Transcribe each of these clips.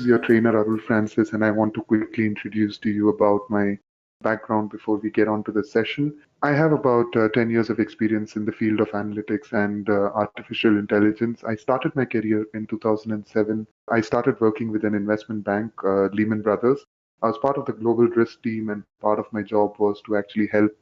is your trainer Arul Francis, and I want to quickly introduce to you about my background before we get on to the session. I have about 10 years of experience in the field of analytics and artificial intelligence. I started my career in 2007. I started working with an investment bank, Lehman Brothers. I was part of the global risk team, and part of my job was to actually help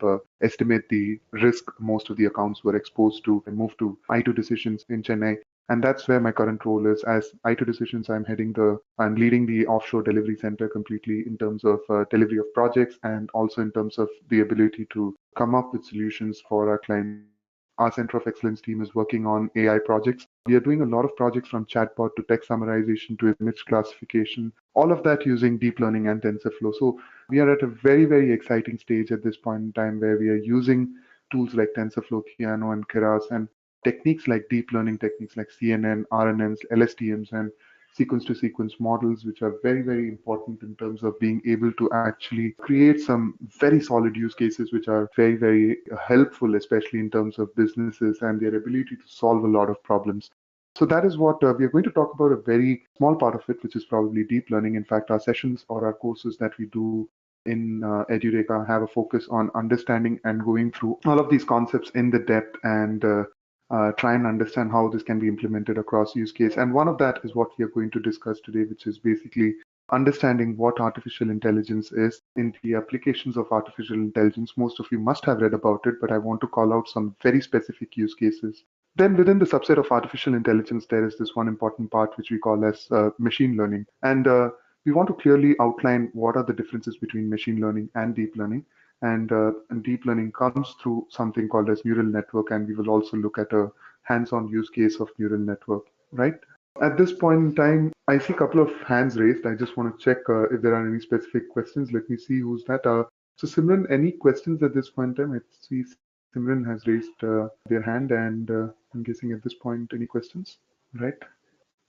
estimate the risk most of the accounts were exposed to and move to I2 decisions in Chennai. And that's where my current role is. As I2 Decisions, I'm leading the offshore delivery center completely in terms of delivery of projects and also in terms of the ability to come up with solutions for our clients. Our Center of Excellence team is working on AI projects. We are doing a lot of projects from chatbot to text summarization to image classification, all of that using deep learning and TensorFlow. So we are at a very, very exciting stage at this point in time where we are using tools like TensorFlow, Keanu, and Keras, and techniques like deep learning techniques like CNN, RNNs, LSTMs, and sequence to sequence models, which are very, very important in terms of being able to actually create some very solid use cases, which are very, very helpful, especially in terms of businesses and their ability to solve a lot of problems. So that is what we are going to talk about, a very small part of it, which is probably deep learning. In fact, our sessions or our courses that we do in Edureka have a focus on understanding and going through all of these concepts in the depth and try and understand how this can be implemented across use case. And one of that is what we are going to discuss today, which is basically understanding what artificial intelligence is in the applications of artificial intelligence. Most of you must have read about it, but I want to call out some very specific use cases. Then within the subset of artificial intelligence, there is this one important part which we call as machine learning. And we want to clearly outline what are the differences between machine learning and deep learning. And deep learning comes through something called as neural network, and we will also look at a hands-on use case of neural network, right? At this point in time, I see a couple of hands raised. I just want to check if there are any specific questions. Let me see who's that. So Simran, any questions at this point in time? I see Simran has raised their hand, and I'm guessing at this point, any questions, right?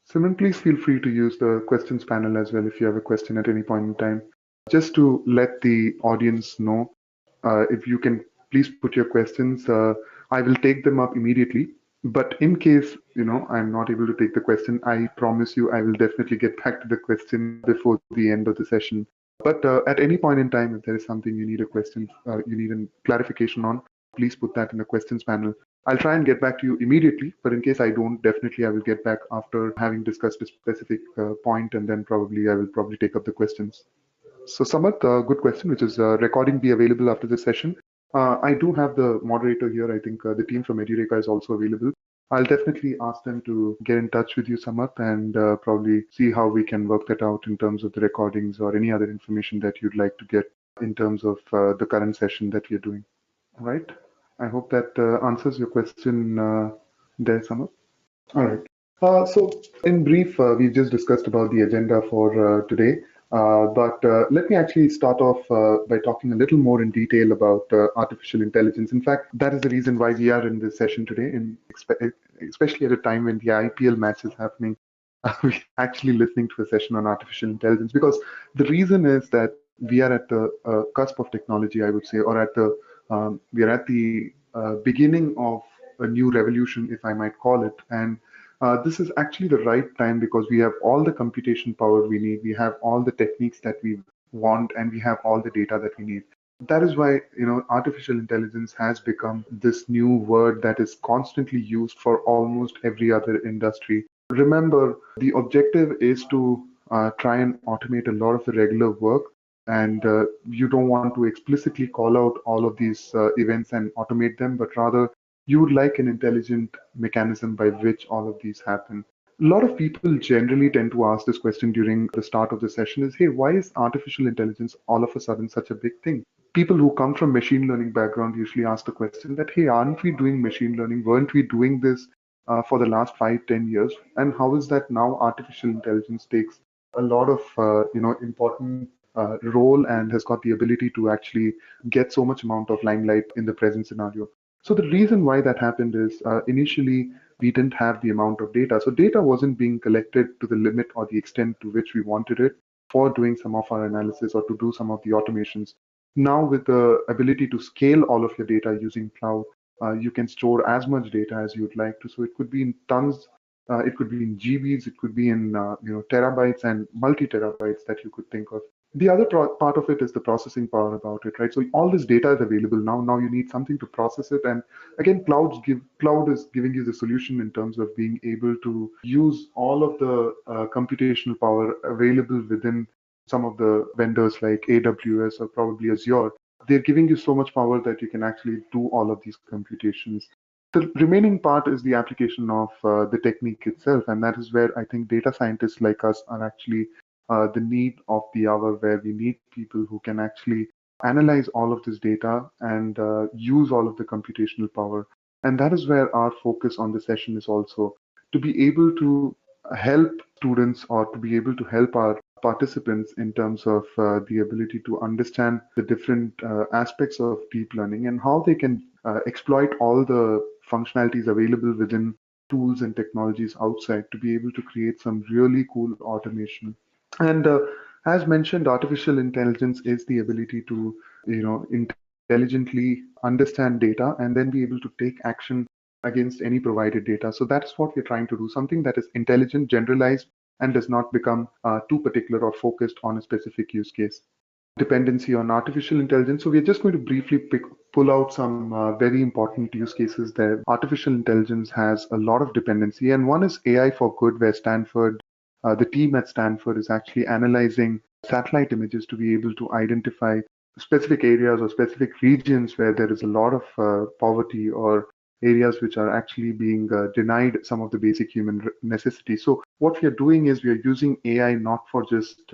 Simran, please feel free to use the questions panel as well if you have a question at any point in time. Just to let the audience know, if you can please put your questions, I will take them up immediately. But in case, I'm not able to take the question, I promise you I will definitely get back to the question before the end of the session. But at any point in time, if there is something you need a question, you need a clarification on, please put that in the questions panel. I'll try and get back to you immediately, but in case I don't, definitely I will get back after having discussed a specific point, and then I will probably take up the questions. So Samarth, good question, which is recording be available after this session. I do have the moderator here. I think the team from Edureka is also available. I'll definitely ask them to get in touch with you, Samarth, and probably see how we can work that out in terms of the recordings or any other information that you'd like to get in terms of the current session that we're doing. All right. I hope that answers your question there, Samarth. All right. So in brief, we've just discussed about the agenda for today. But let me actually start off by talking a little more in detail about artificial intelligence. In fact, that is the reason why we are in this session today, especially at a time when the IPL match is happening. We're actually listening to a session on artificial intelligence because the reason is that we are at the cusp of technology, I would say, or we are at the beginning of a new revolution, if I might call it. And this is actually the right time because we have all the computation power we need. We have all the techniques that we want, and we have all the data that we need. That is why, artificial intelligence has become this new word that is constantly used for almost every other industry. Remember, the objective is to try and automate a lot of the regular work, and you don't want to explicitly call out all of these events and automate them, but rather you would like an intelligent mechanism by which all of these happen. A lot of people generally tend to ask this question during the start of the session is, hey, why is artificial intelligence all of a sudden such a big thing? People who come from machine learning background usually ask the question that, hey, aren't we doing machine learning? Weren't we doing this for the last 5, 10 years? And how is that now artificial intelligence takes a lot of, important role and has got the ability to actually get so much amount of limelight in the present scenario? So the reason why that happened is initially we didn't have the amount of data. So data wasn't being collected to the limit or the extent to which we wanted it for doing some of our analysis or to do some of the automations. Now with the ability to scale all of your data using cloud, you can store as much data as you'd like to. So it could be in tons It could be in GBs, it could be in terabytes and multi-terabytes that you could think of. The other part of it is the processing power about it, right? So all this data is available now. Now you need something to process it, and again, cloud is giving you the solution in terms of being able to use all of the computational power available within some of the vendors like AWS or probably Azure. They're giving you so much power that you can actually do all of these computations. The remaining part is the application of the technique itself, and that is where I think data scientists like us are actually the need of the hour, where we need people who can actually analyze all of this data and use all of the computational power. And that is where our focus on the session is also to be able to help students or to be able to help our participants in terms of the ability to understand the different aspects of deep learning and how they can exploit all the functionalities available within tools and technologies outside to be able to create some really cool automation. And as mentioned, artificial intelligence is the ability to, intelligently understand data and then be able to take action against any provided data. So that's what we're trying to do, something that is intelligent, generalized, and does not become too particular or focused on a specific use case. Dependency on artificial intelligence. So we're just going to briefly pull out some very important use cases there. Artificial intelligence has a lot of dependency, and one is AI for Good, where the team at Stanford is actually analyzing satellite images to be able to identify specific areas or specific regions where there is a lot of poverty or areas which are actually being denied some of the basic human necessities. So what we are doing is we are using AI not for just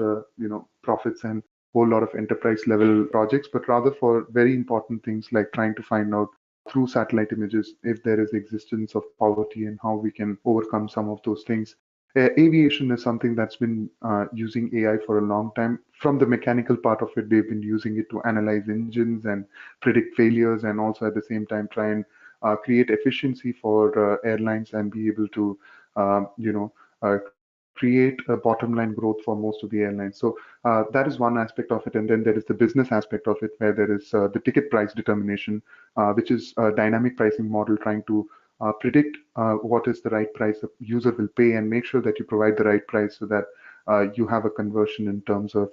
profits and whole lot of enterprise level projects, but rather for very important things like trying to find out through satellite images if there is existence of poverty and how we can overcome some of those things. Aviation is something that's been using AI for a long time. From the mechanical part of it, they've been using it to analyze engines and predict failures, and also at the same time try and create efficiency for airlines and be able to, create a bottom line growth for most of the airlines. So that is one aspect of it, and then there is the business aspect of it, where there is the ticket price determination, which is a dynamic pricing model trying to predict what is the right price the user will pay and make sure that you provide the right price so that you have a conversion in terms of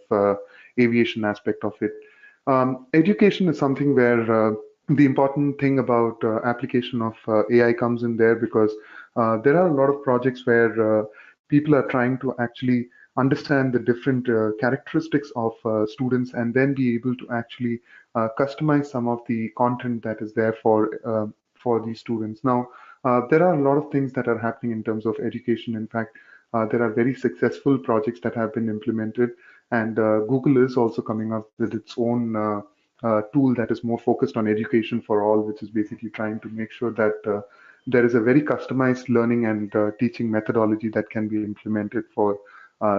aviation aspect of it. Education is something where the important thing about application of AI comes in there, because there are a lot of projects where people are trying to actually understand the different characteristics of students and then be able to actually customize some of the content that is there for these students. Now, there are a lot of things that are happening in terms of education. In fact, there are very successful projects that have been implemented, and Google is also coming up with its own tool that is more focused on education for all, which is basically trying to make sure that there is a very customized learning and teaching methodology that can be implemented for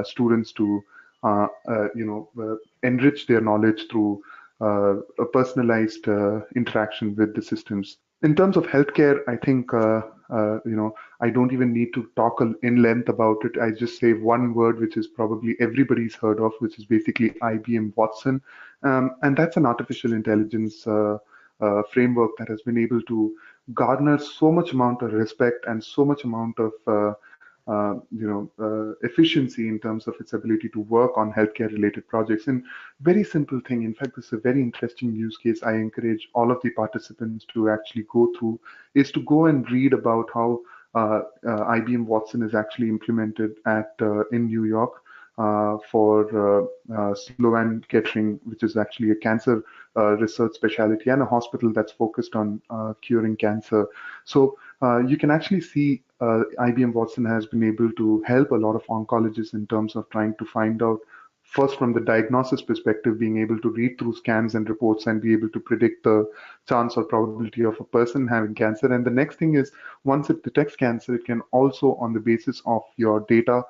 students to enrich their knowledge through a personalized interaction with the systems. In terms of healthcare, I think I don't even need to talk in length about it. I just say one word, which is probably everybody's heard of, which is basically IBM Watson, and that's an artificial intelligence framework that has been able to garner so much amount of respect and so much amount of efficiency in terms of its ability to work on healthcare related projects. And very simple thing. In fact, this is a very interesting use case. I encourage all of the participants to actually go through is to go and read about how IBM Watson is actually implemented at in New York for Sloan Kettering, which is actually a cancer research specialty and a hospital that's focused on curing cancer. So you can actually see IBM Watson has been able to help a lot of oncologists in terms of trying to find out, first from the diagnosis perspective, being able to read through scans and reports and be able to predict the chance or probability of a person having cancer. And the next thing is, once it detects cancer, it can also, on the basis of your data,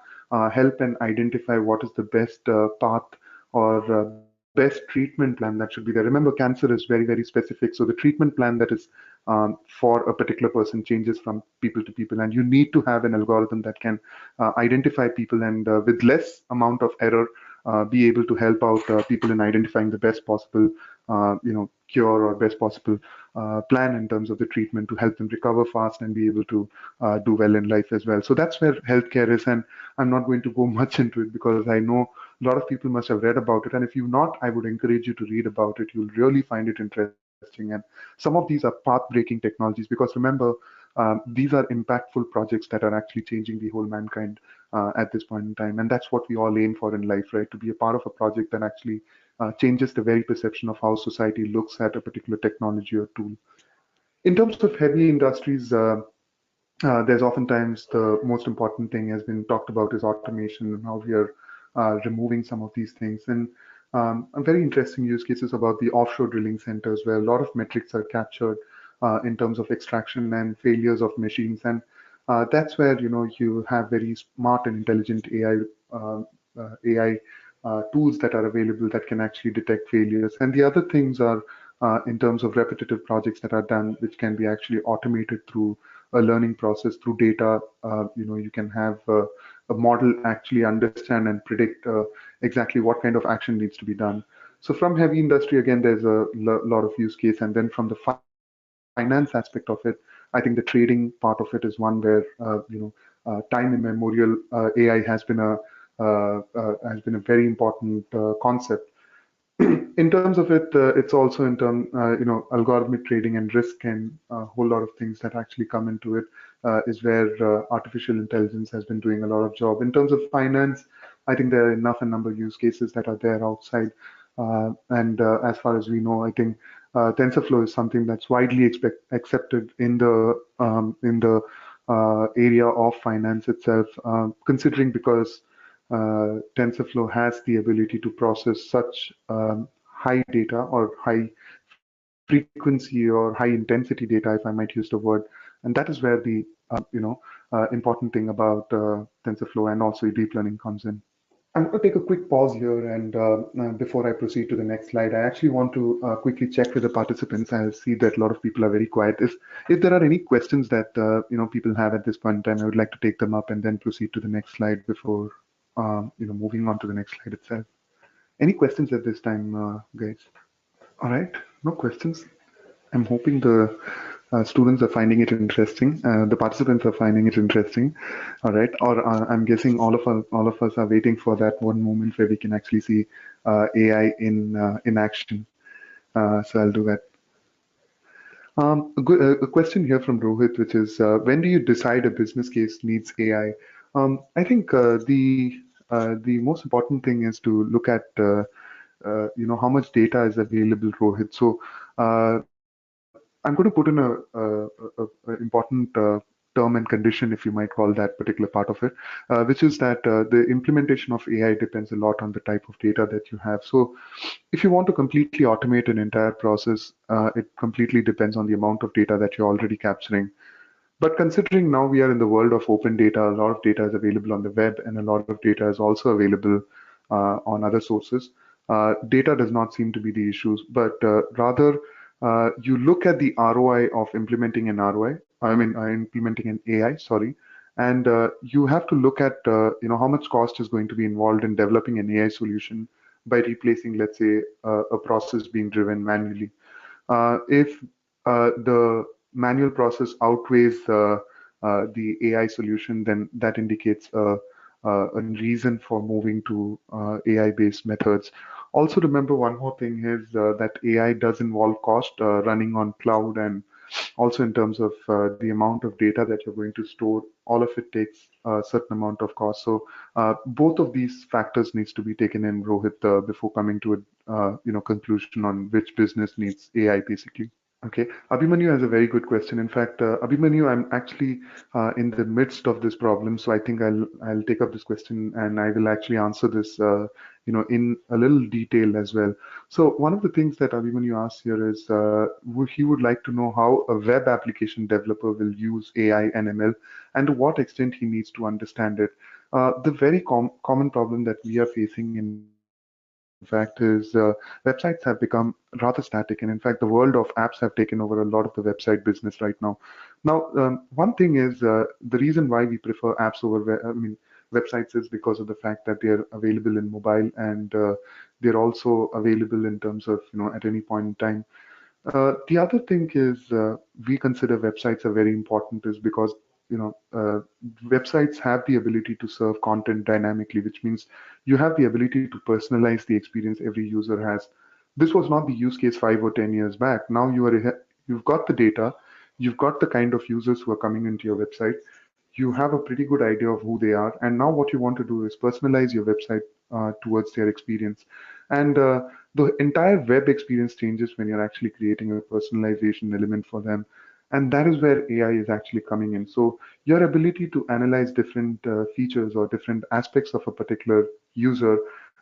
help and identify what is the best path or best treatment plan that should be there. Remember, cancer is very, very specific. So the treatment plan that is for a particular person changes from people to people. And you need to have an algorithm that can identify people and with less amount of error, be able to help out people in identifying the best possible, cure or best possible plan in terms of the treatment to help them recover fast and be able to do well in life as well. So that's where healthcare is, and I'm not going to go much into it because I know a lot of people must have read about it. And if you've not, I would encourage you to read about it. You'll really find it interesting. And some of these are path-breaking technologies because remember, these are impactful projects that are actually changing the whole mankind at this point in time. And that's what we all aim for in life, right? To be a part of a project that actually changes the very perception of how society looks at a particular technology or tool. In terms of heavy industries, there's oftentimes the most important thing has been talked about is automation and how we are removing some of these things. And very interesting use cases about the offshore drilling centers where a lot of metrics are captured in terms of extraction and failures of machines. And that's where you have very smart and intelligent AI tools that are available that can actually detect failures. And the other things are in terms of repetitive projects that are done, which can be actually automated through a learning process through data. You can have a model actually understand and predict exactly what kind of action needs to be done. So from heavy industry, again, there's a lot of use case. And then from the finance aspect of it, I think the trading part of it is one where, time immemorial AI has been a very important concept. In terms of it, it's also in term, algorithmic trading and risk and a whole lot of things that actually come into it is where artificial intelligence has been doing a lot of job. In terms of finance, I think there are enough and number of use cases that are there outside. And as far as we know, I think TensorFlow is something that's widely accepted in the area of finance itself, considering because TensorFlow has the ability to process such high data or high frequency or high intensity data, if I might use the word. And that is where the important thing about TensorFlow and also deep learning comes in. I'm going to take a quick pause here, and before I proceed to the next slide, I actually want to quickly check with the participants. I see that a lot of people are very quiet. If there are any questions that people have at this point in time, I would like to take them up and then proceed to the next slide before moving on to the next slide itself. Any questions at this time, guys? All right, no questions. I'm hoping the students are finding it interesting. The participants are finding it interesting. All right. Or I'm guessing all of us are waiting for that one moment where we can actually see AI in action. So I'll do that. A question here from Rohit, which is when do you decide a business case needs AI? I think the most important thing is to look at how much data is available, Rohit. So I'm going to put in a important term and condition, if you might call that particular part of it, which is that the implementation of AI depends a lot on the type of data that you have. So if you want to completely automate an entire process, it completely depends on the amount of data that you're already capturing. But considering now we are in the world of open data, a lot of data is available on the web and a lot of data is also available on other sources. Data does not seem to be the issues, but rather you look at the ROI of implementing an ROI, implementing an AI, sorry, and you have to look at how much cost is going to be involved in developing an AI solution by replacing, let's say, a process being driven manually. If the manual process outweighs the AI solution, then that indicates a reason for moving to AI-based methods. Also, remember one more thing is that AI does involve cost running on cloud, and also in terms of the amount of data that you're going to store, all of it takes a certain amount of cost. So both of these factors needs to be taken in, Rohit, before coming to a conclusion on which business needs AI, basically. Okay, Abhimanyu has a very good question. In fact, Abhimanyu, I'm actually in the midst of this problem, so I think I'll take up this question and I will actually answer this, in a little detail as well. So one of the things that Abhimanyu asked here is he would like to know how a web application developer will use AI and ML and to what extent he needs to understand it. The very common problem that we are facing, in fact, is websites have become rather static, and in fact, the world of apps have taken over a lot of the website business right now. Now, one thing is the reason why we prefer apps over, websites is because of the fact that they are available in mobile and they're also available in terms of at any point in time. The other thing is we consider websites are very important is because you know websites have the ability to serve content dynamically, which means you have the ability to personalize the experience every user has. This was not the use case 5 or 10 years back. Now you've got the data, you've got the kind of users who are coming into your website, you have a pretty good idea of who they are, and now what you want to do is personalize your website towards their experience. And the entire web experience changes when you're actually creating a personalization element for them. And that is where AI is actually coming in. So your ability to analyze different features or different aspects of a particular user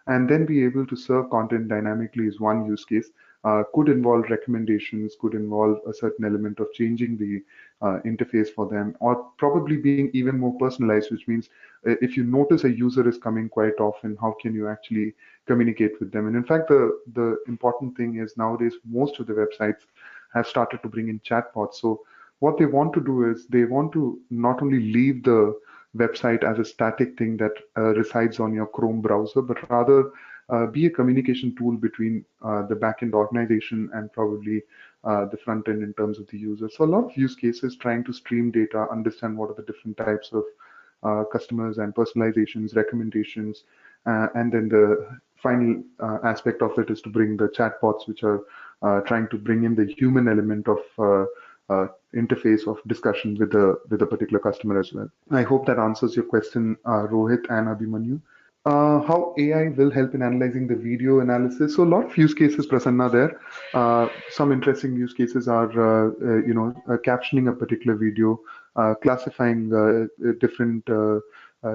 and then be able to serve content dynamically is one use case. Could involve recommendations, could involve a certain element of changing the interface for them, or probably being even more personalized, which means if you notice a user is coming quite often, how can you actually communicate with them? And in fact, the important thing is nowadays most of the websites have started to bring in chatbots. So what they want to do is they want to not only leave the website as a static thing that resides on your Chrome browser, but rather be a communication tool between the backend organization and probably the front end in terms of the user. So a lot of use cases trying to stream data, understand what are the different types of customers and personalizations, recommendations, and then the final aspect of it is to bring the chatbots, which are trying to bring in the human element of interface of discussion with the particular customer as well. I hope that answers your question, Rohit and Abhimanyu. How AI will help in analyzing the video analysis. So a lot of use cases, Prasanna, there. Some interesting use cases are, captioning a particular video, classifying different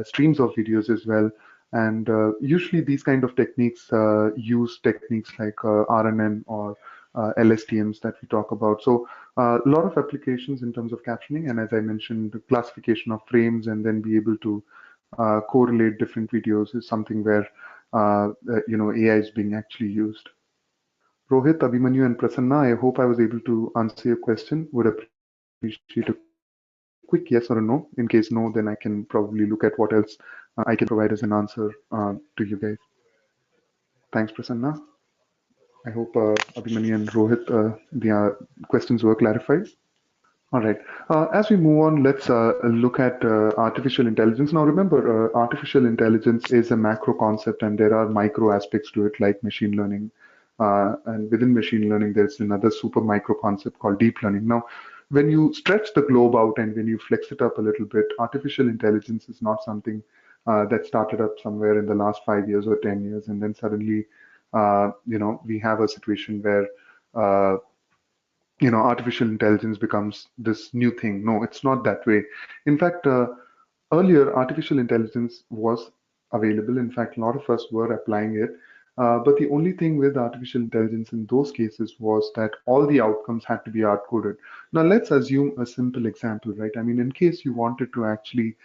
streams of videos as well. And usually these kind of techniques use techniques like RNN or LSTMs that we talk about. So a lot of applications in terms of captioning, and as I mentioned, the classification of frames and then be able to correlate different videos is something where AI is being actually used. Rohit, Abhimanyu, and Prasanna, I hope I was able to answer your question. Would appreciate a quick yes or a no. In case no, then I can probably look at what else I can provide as an answer to you guys. Thanks, Prasanna. I hope Abhimanyu and Rohit, the questions were clarified. All right. As we move on, let's look at artificial intelligence. Now, remember, artificial intelligence is a macro concept, and there are micro aspects to it, like machine learning. And within machine learning, there's another super micro concept called deep learning. Now, when you stretch the globe out and when you flex it up a little bit, artificial intelligence is not something that started up somewhere in the last 5 years or 10 years, and then suddenly, we have a situation where artificial intelligence becomes this new thing. No, it's not that way. In fact, earlier artificial intelligence was available. In fact, a lot of us were applying it. But the only thing with artificial intelligence in those cases was that all the outcomes had to be hard coded. Now, let's assume a simple example, right? I mean, in case you wanted to actually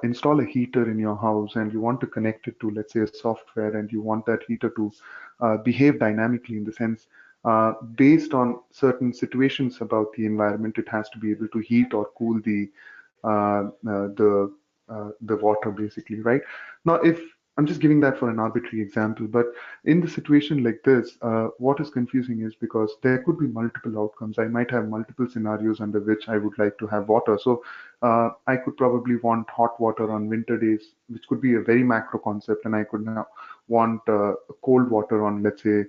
install a heater in your house and you want to connect it to, let's say, a software, and you want that heater to behave dynamically in the sense based on certain situations about the environment, it has to be able to heat or cool the water basically, right? Now, if I'm just giving that for an arbitrary example, but in the situation like this, what is confusing is because there could be multiple outcomes. I might have multiple scenarios under which I would like to have water. So I could probably want hot water on winter days, which could be a very macro concept, and I could now want cold water on, let's say,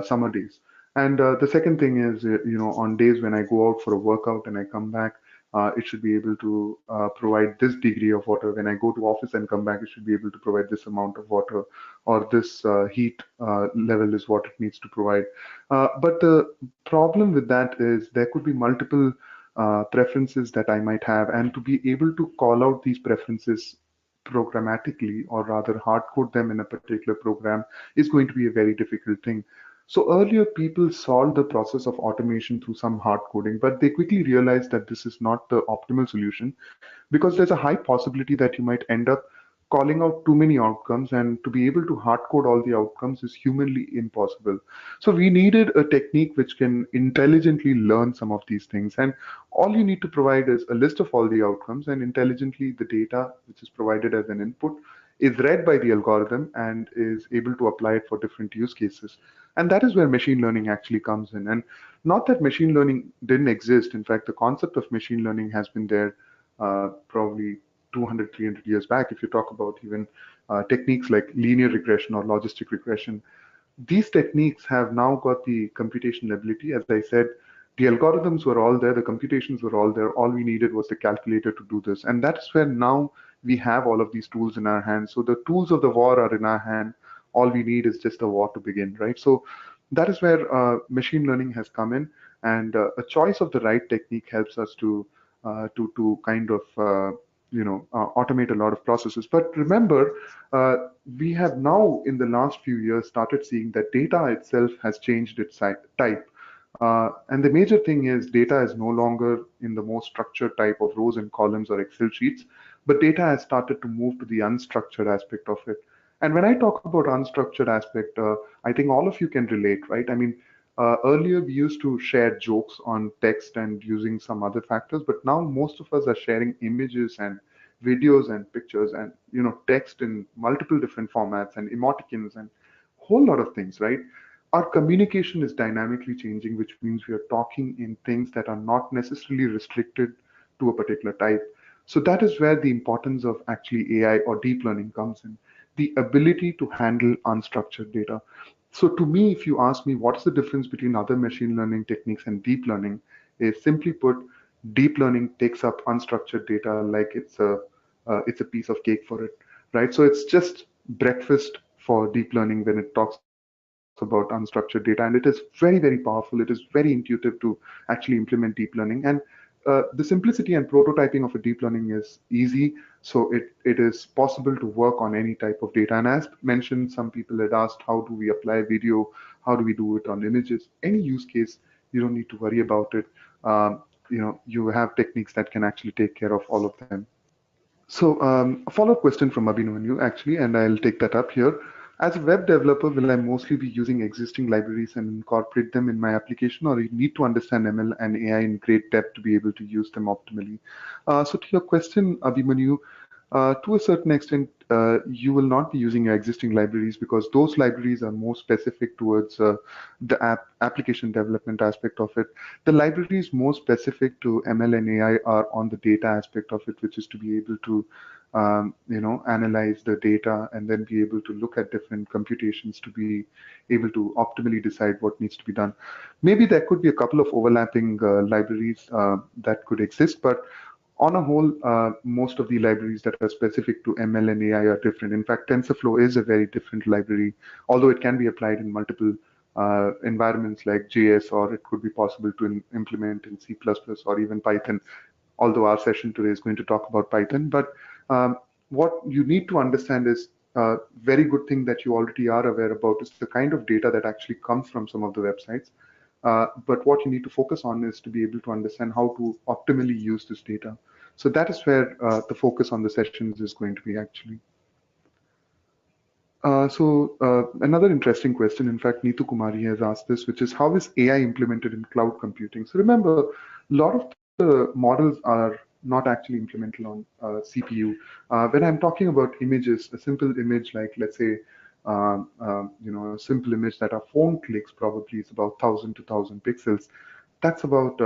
summer days. And the second thing is, on days when I go out for a workout and I come back, it should be able to provide this degree of water. When I go to office and come back, it should be able to provide this amount of water, or this heat level is what it needs to provide. But the problem with that is there could be multiple preferences that I might have, and to be able to call out these preferences programmatically, or rather hard code them in a particular program, is going to be a very difficult thing. So earlier, people solved the process of automation through some hard coding, but they quickly realized that this is not the optimal solution, because there's a high possibility that you might end up calling out too many outcomes, and to be able to hard code all the outcomes is humanly impossible. So we needed a technique which can intelligently learn some of these things, and all you need to provide is a list of all the outcomes, and intelligently the data which is provided as an input is read by the algorithm and is able to apply it for different use cases. And that is where machine learning actually comes in. And not that machine learning didn't exist. In fact, the concept of machine learning has been there probably 200, 300 years back. If you talk about even techniques like linear regression or logistic regression, these techniques have now got the computational ability. As I said, the algorithms were all there, the computations were all there. All we needed was the calculator to do this. And that's where now we have all of these tools in our hands. So the tools of the war are in our hand. All we need is just a war to begin, right? So that is where machine learning has come in, and a choice of the right technique helps us to kind of automate a lot of processes. But remember, uh, we have now in the last few years started seeing that data itself has changed its type. And the major thing is data is no longer in the most structured type of rows and columns or Excel sheets, but data has started to move to the unstructured aspect of it. And when I talk about unstructured aspect, I think all of you can relate, right? I mean, earlier we used to share jokes on text and using some other factors, but now most of us are sharing images and videos and pictures and text in multiple different formats and emoticons and whole lot of things, right? Our communication is dynamically changing, which means we are talking in things that are not necessarily restricted to a particular type. So that is where the importance of actually AI or deep learning comes in, the ability to handle unstructured data. So to me, if you ask me what is the difference between other machine learning techniques and deep learning, is simply put, deep learning takes up unstructured data like it's a piece of cake for it, right? So it's just breakfast for deep learning when it talks about unstructured data, and it is very, very powerful. It is very intuitive to actually implement deep learning, and the simplicity and prototyping of a deep learning is easy, so it is possible to work on any type of data. And as mentioned, some people had asked, how do we apply video? How do we do it on images? Any use case, you don't need to worry about it. You have techniques that can actually take care of all of them. So a follow-up question from Abhinanyu actually, and I'll take that up here. As a web developer, will I mostly be using existing libraries and incorporate them in my application, or you need to understand ML and AI in great depth to be able to use them optimally? So to your question, Abhimanyu, to a certain extent, you will not be using your existing libraries because those libraries are more specific towards the application development aspect of it. The libraries more specific to ML and AI are on the data aspect of it, which is to be able to analyze the data and then be able to look at different computations to be able to optimally decide what needs to be done. Maybe there could be a couple of overlapping libraries that could exist, but on a whole, most of the libraries that are specific to ML and AI are different. In fact, TensorFlow is a very different library, although it can be applied in multiple environments like JS, or it could be possible to implement in C++ or even Python, although our session today is going to talk about Python. But what you need to understand is a very good thing that you already are aware about is the kind of data that actually comes from some of the websites. But what you need to focus on is to be able to understand how to optimally use this data. So that is where the focus on the sessions is going to be actually. Another interesting question, in fact, Neetu Kumari has asked this, which is how is AI implemented in cloud computing? So remember, a lot of the models are not actually implemented on CPU. When I'm talking about images, a simple image like, let's say, a simple image that our phone clicks probably is about 1,000 to 1,000 pixels. That's about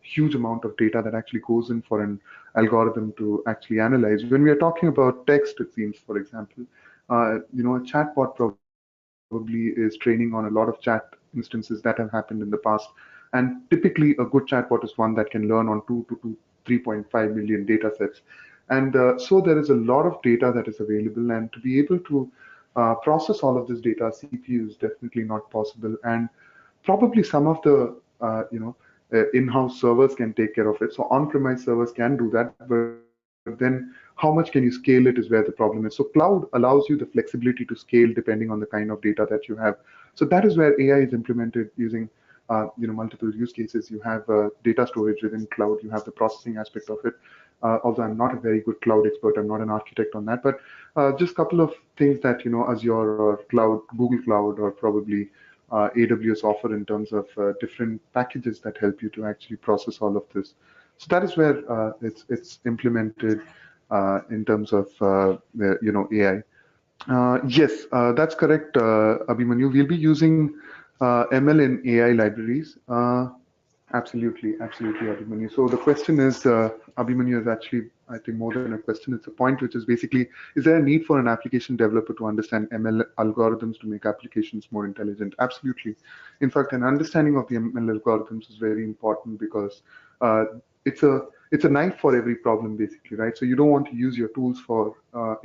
huge amount of data that actually goes in for an algorithm to actually analyze. When we are talking about text, it seems, for example, a chatbot probably is training on a lot of chat instances that have happened in the past. And typically, a good chatbot is one that can learn on 3.5 million data sets. And so there is a lot of data that is available. And to be able to process all of this data, CPU is definitely not possible. And probably some of the in-house servers can take care of it. So on-premise servers can do that, but then how much can you scale it is where the problem is. So cloud allows you the flexibility to scale depending on the kind of data that you have. So that is where AI is implemented using multiple use cases. You have data storage within cloud. You have the processing aspect of it. Although I'm not a very good cloud expert, I'm not an architect on that, but just a couple of things that Azure or cloud, Google Cloud, or probably AWS offer in terms of different packages that help you to actually process all of this. So that is where it's implemented. in terms of AI. Yes, that's correct, Abhimanyu. We'll be using ML in AI libraries. Absolutely, Abhimanyu. So the question is, Abhimanyu is actually, I think, more than a question. It's a point which is basically, is there a need for an application developer to understand ML algorithms to make applications more intelligent? Absolutely. In fact, an understanding of the ML algorithms is very important because uh, it's a it's a knife for every problem, basically, right? So you don't want to use your tools for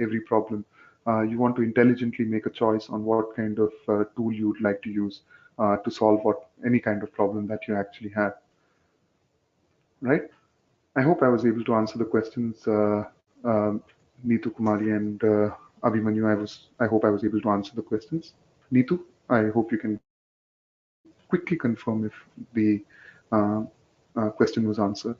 every problem. You want to intelligently make a choice on what kind of tool you would like to use to solve what any kind of problem that you actually have, right? I hope I was able to answer the questions, Neetu Kumari and Abhimanyu. I hope I was able to answer the questions. Neetu, I hope you can quickly confirm if the uh, question was answered.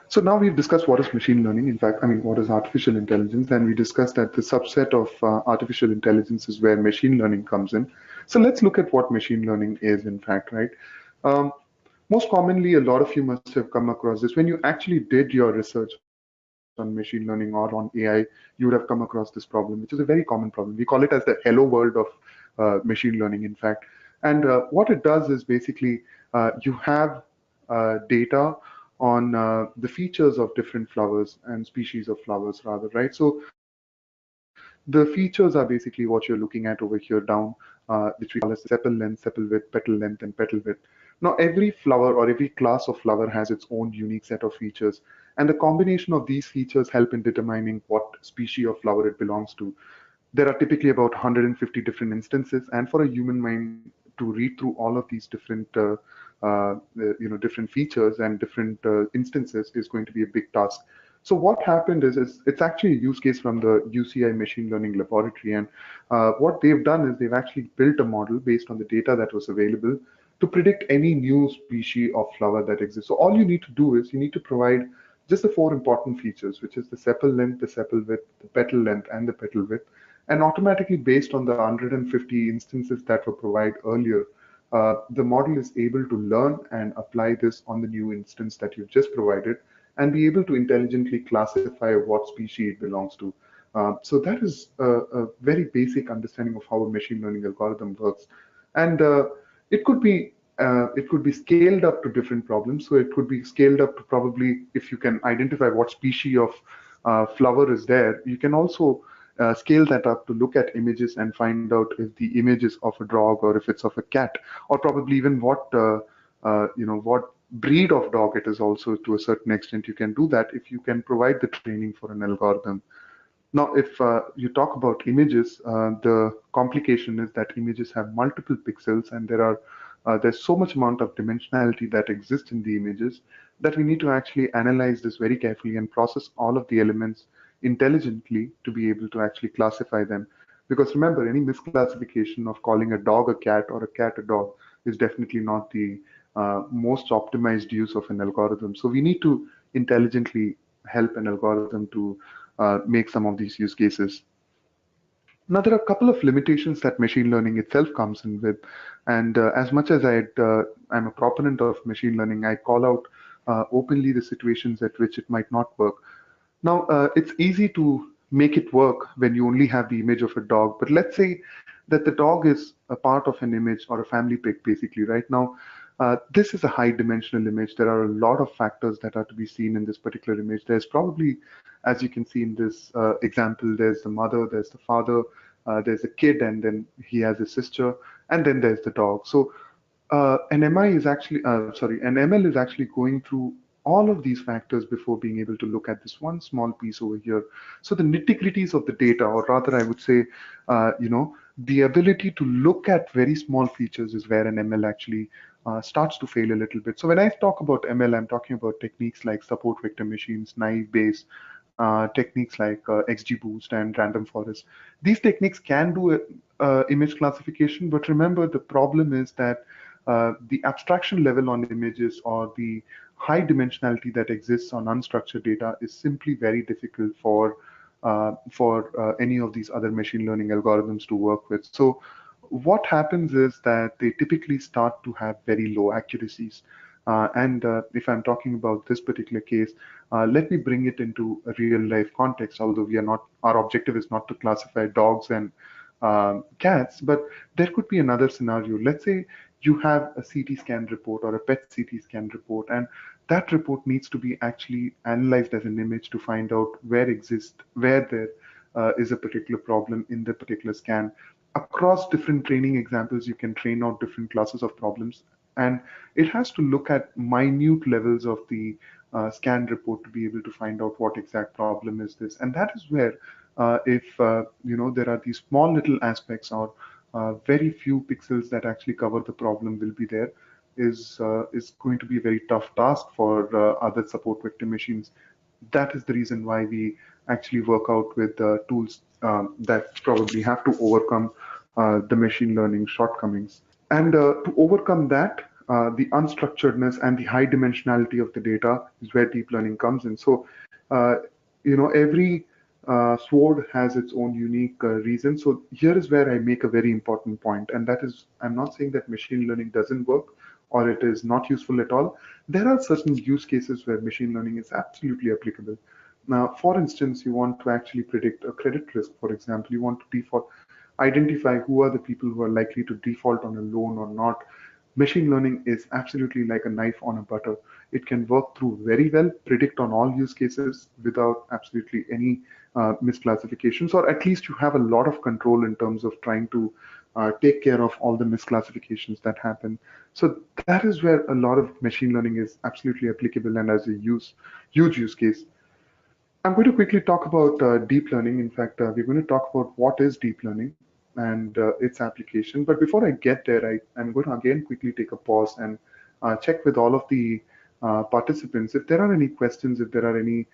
So now we've discussed what is machine learning. In fact, I mean, what is artificial intelligence? And we discussed that the subset of artificial intelligence is where machine learning comes in. So let's look at what machine learning is, in fact, right? Um, Most commonly, a lot of you must have come across this. When you actually did your research on machine learning or on AI, you would have come across this problem, which is a very common problem. We call it as the hello world of machine learning, in fact. And what it does is basically you have data on the features of different flowers and species of flowers, rather, right? So the features are basically what you're looking at over here down, which we call as the sepal length, sepal width, petal length, and petal width. Now, every flower or every class of flower has its own unique set of features, and the combination of these features help in determining what species of flower it belongs to. There are typically about 150 different instances, and for a human mind to read through all of these different features and different instances is going to be a big task. So what happened is it's actually a use case from the UCI machine learning laboratory, and what they've done is they've actually built a model based on the data that was available to predict any new species of flower that exists. So all you need to do is you need to provide just the four important features, which is the sepal length, the sepal width, the petal length, and the petal width. And automatically, based on the 150 instances that were provided earlier, the model is able to learn and apply this on the new instance that you've just provided and be able to intelligently classify what species it belongs to. So that is a very basic understanding of how a machine learning algorithm works. And it could be scaled up to different problems. So it could be scaled up to probably if you can identify what species of flower is there, you can also scale that up to look at images and find out if the image is of a dog or if it's of a cat, or probably even what breed of dog it is also to a certain extent. You can do that if you can provide the training for an algorithm. Now, if you talk about images, the complication is that images have multiple pixels, and there's so much amount of dimensionality that exists in the images that we need to actually analyze this very carefully and process all of the elements intelligently to be able to actually classify them. Because remember, any misclassification of calling a dog a cat or a cat a dog is definitely not the most optimized use of an algorithm. So we need to intelligently help an algorithm to make some of these use cases. Now, there are a couple of limitations that machine learning itself comes in with. And as much as I'm a proponent of machine learning, I call out openly the situations at which it might not work. Now, it's easy to make it work when you only have the image of a dog, but let's say that the dog is a part of an image or a family pic, basically, right? Now, this is a high dimensional image. There are a lot of factors that are to be seen in this particular image. There's probably, as you can see in this example, there's the mother, there's the father, there's a kid, and then he has a sister, and then there's the dog. So an ML is actually going through all of these factors before being able to look at this one small piece over here. So the nitty-gritties of the data, or rather, I would say, the ability to look at very small features is where an ML actually starts to fail a little bit. So when I talk about ML, I'm talking about techniques like support vector machines, naive Bayes, techniques like XGBoost and random forest. These techniques can do image classification, but remember the problem is that the abstraction level on images or the high dimensionality that exists on unstructured data is simply very difficult for any of these other machine learning algorithms to work with. So what happens is that they typically start to have very low accuracies. And if I'm talking about this particular case, let me bring it into a real life context, although we are not, our objective is not to classify dogs and cats, but there could be another scenario. Let's say you have a CT scan report or a PET CT scan report, and that report needs to be actually analyzed as an image to find out where there is a particular problem in the particular scan. Across different training examples, you can train out different classes of problems, and it has to look at minute levels of the scan report to be able to find out what exact problem is this. And that is where, if there are these small little aspects or very few pixels that actually cover the problem will be there, is going to be a very tough task for other support vector machines. That is the reason why we actually work out with tools that probably have to overcome the machine learning shortcomings. And to overcome that, the unstructuredness and the high dimensionality of the data is where deep learning comes in. So, uh, every sword has its own unique reason. So here is where I make a very important point, and that is, I'm not saying that machine learning doesn't work or it is not useful at all. There are certain use cases where machine learning is absolutely applicable. Now, for instance, you want to actually predict a credit risk, for example. You want to identify who are the people who are likely to default on a loan or not. Machine learning is absolutely like a knife on a butter. It can work through very well, predict on all use cases without absolutely any misclassifications, or at least you have a lot of control in terms of trying to take care of all the misclassifications that happen. So that is where a lot of machine learning is absolutely applicable and as a huge use case. I'm going to quickly talk about deep learning. In fact, we're going to talk about what is deep learning and its application. But before I get there, I'm going to again quickly take a pause and check with all of the participants if there are any questions, if there are any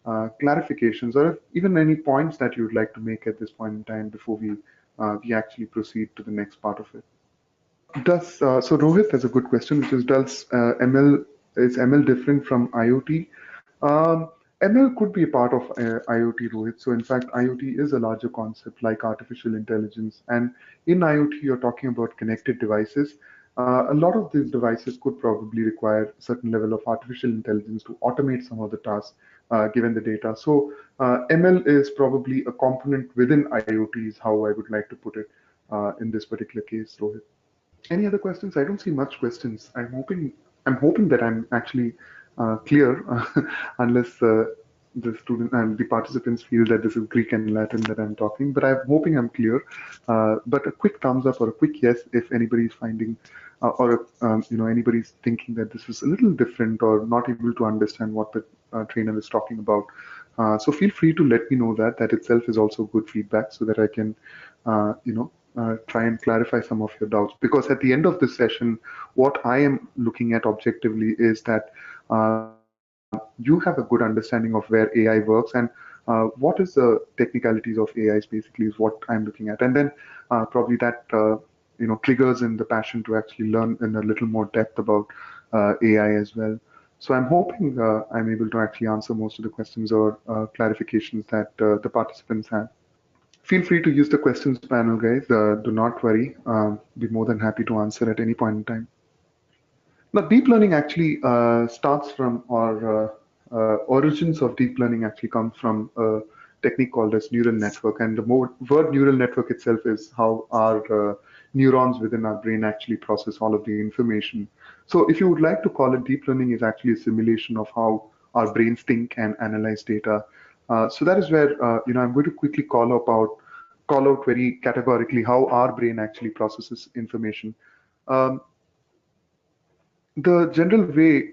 clarifications, or if even any points that you'd like to make at this point in time before we actually proceed to the next part of it. Does so Rohit has a good question, which is does ML different from IoT? ML could be a part of IoT, Rohit. So in fact, IoT is a larger concept like artificial intelligence, and in IoT, you're talking about connected devices. A lot of these devices could probably require a certain level of artificial intelligence to automate some of the tasks given the data. So ML is probably a component within IoT, is how I would like to put it in this particular case, Rohit. Any other questions? I don't see much questions. I'm hoping that I'm actually clear, unless the participants feel that this is Greek and Latin that I'm talking. But I'm hoping I'm clear. But a quick thumbs up or a quick yes if anybody's finding or anybody's thinking that this is a little different or not able to understand what the trainer is talking about. So feel free to let me know that. That itself is also good feedback, so that I can, try and clarify some of your doubts. Because at the end of this session, what I am looking at objectively is that you have a good understanding of where AI works and what is the technicalities of AI is basically is what I'm looking at. And then probably that triggers in the passion to actually learn in a little more depth about AI as well. So I'm hoping I'm able to actually answer most of the questions or clarifications that the participants have. Feel free to use the questions panel, guys. Do not worry. Be more than happy to answer at any point in time. Now, deep learning actually starts from, or origins of deep learning actually come from a technique called as neural network. And the word neural network itself is how our neurons within our brain actually process all of the information. So if you would like to call it, deep learning is actually a simulation of how our brains think and analyze data. So that is where I'm going to quickly call out very categorically how our brain actually processes information. Um, the general way,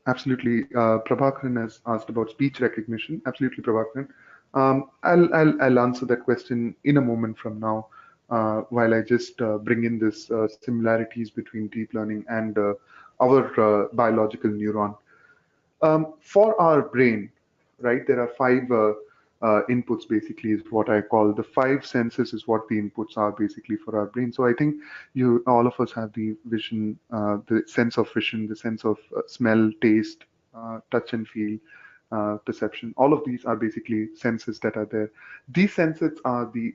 absolutely, Prabhakaran has asked about speech recognition. Absolutely, Prabhakaran. I'll answer that question in a moment from now, while I just bring in this similarities between deep learning and our biological neuron. For our brain, right, there are five inputs basically is what I call the five senses is what the inputs are basically for our brain. So I think all of us have the vision, the sense of vision, the sense of smell, taste, touch and feel, perception. All of these are basically senses that are there. These senses are the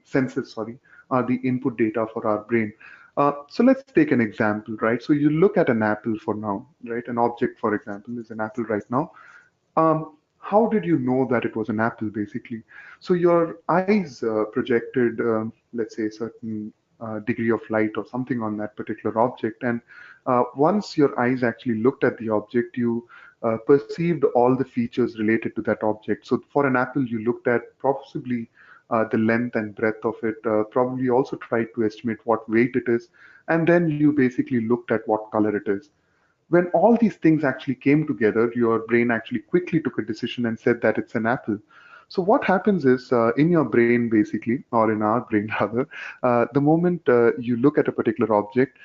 input data for our brain. So let's take an example, right? So you look at an apple for now, right? An object, for example, is an apple right now. How did you know that it was an apple, basically? So your eyes projected, let's say, a certain degree of light or something on that particular object. And once your eyes actually looked at the object, you perceived all the features related to that object. So for an apple, you looked at possibly the length and breadth of it, probably also tried to estimate what weight it is, and then you basically looked at what color it is. When all these things actually came together, your brain actually quickly took a decision and said that it's an apple. So what happens is in your brain, basically, or in our brain rather, the moment you look at a particular object,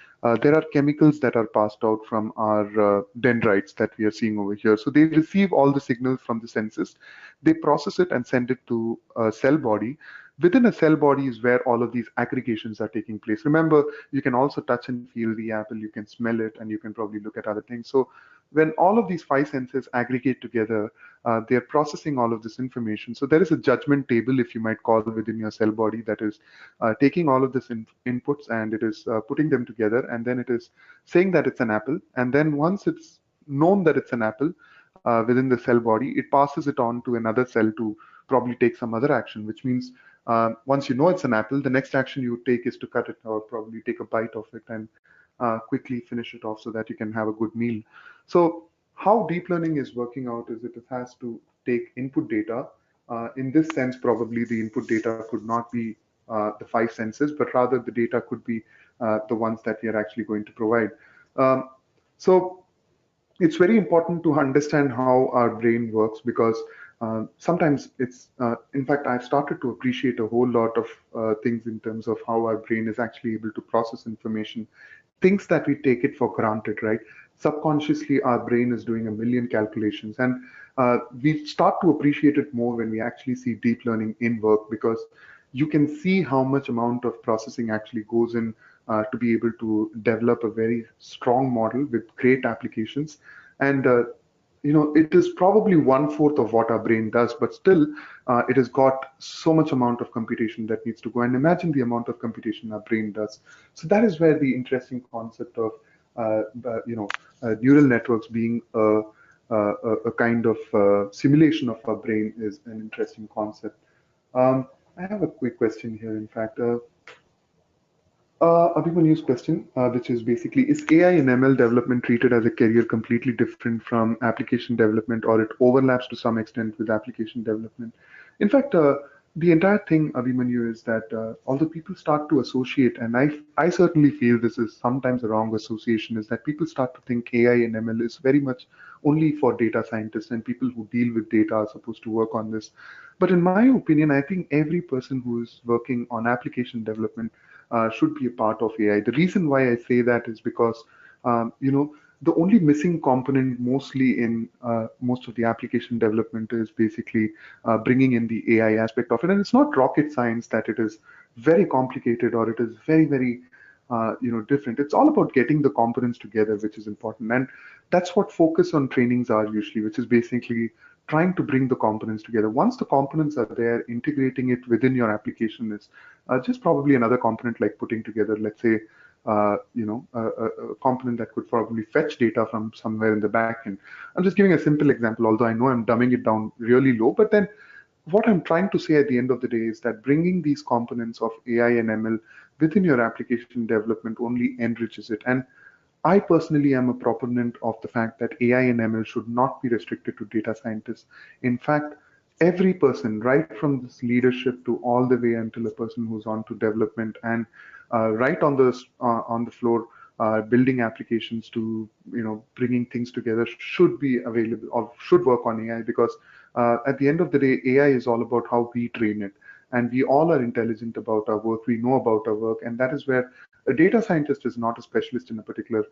there are chemicals that are passed out from our dendrites that we are seeing over here. So they receive all the signals from the senses, they process it and send it to a cell body. Within a cell body is where all of these aggregations are taking place. Remember, you can also touch and feel the apple, you can smell it, and you can probably look at other things. So when all of these five senses aggregate together, they're processing all of this information. So there is a judgment table, if you might call, within your cell body that is taking all of this inputs, and it is putting them together, and then it is saying that it's an apple. And then once it's known that it's an apple within the cell body, it passes it on to another cell to probably take some other action, which means once you know it's an apple, the next action you take is to cut it or probably take a bite of it and quickly finish it off so that you can have a good meal. So how deep learning is working out is it has to take input data. In this sense, probably the input data could not be the five senses, but rather the data could be the ones that we are actually going to provide. Um, so it's very important to understand how our brain works because sometimes in fact, I've started to appreciate a whole lot of things in terms of how our brain is actually able to process information, things that we take it for granted, right? Subconsciously, our brain is doing a million calculations, and we start to appreciate it more when we actually see deep learning in work because you can see how much amount of processing actually goes in to be able to develop a very strong model with great applications. And it is probably one-fourth of what our brain does, but still, it has got so much amount of computation that needs to go. And imagine the amount of computation our brain does. So that is where the interesting concept of, neural networks being a kind of simulation of our brain is an interesting concept. I have a quick question here, in fact. Abhimanyu's question, which is basically, is AI and ML development treated as a career completely different from application development, or it overlaps to some extent with application development? In fact, the entire thing, Abhimanyu, is that although people start to associate, and I certainly feel this is sometimes a wrong association, is that people start to think AI and ML is very much only for data scientists and people who deal with data are supposed to work on this. But in my opinion, I think every person who is working on application development should be a part of AI. The reason why I say that is because, the only missing component mostly in most of the application development is basically bringing in the AI aspect of it. And it's not rocket science that it is very complicated or it is very, very, different. It's all about getting the components together, which is important. And that's what focus on trainings are usually, which is basically trying to bring the components together. Once the components are there, integrating it within your application is just probably another component like putting together, let's say, a component that could probably fetch data from somewhere in the backend. I'm just giving a simple example, although I know I'm dumbing it down really low. But then what I'm trying to say at the end of the day is that bringing these components of AI and ML within your application development only enriches it. And I personally am a proponent of the fact that AI and ML should not be restricted to data scientists. In fact, every person, right from this leadership to all the way until a person who's on to development and right on the floor, building applications to bringing things together should be available or should work on AI because at the end of the day, AI is all about how we train it, and we all are intelligent about our work. We know about our work, and that is where a data scientist is not a specialist in a particular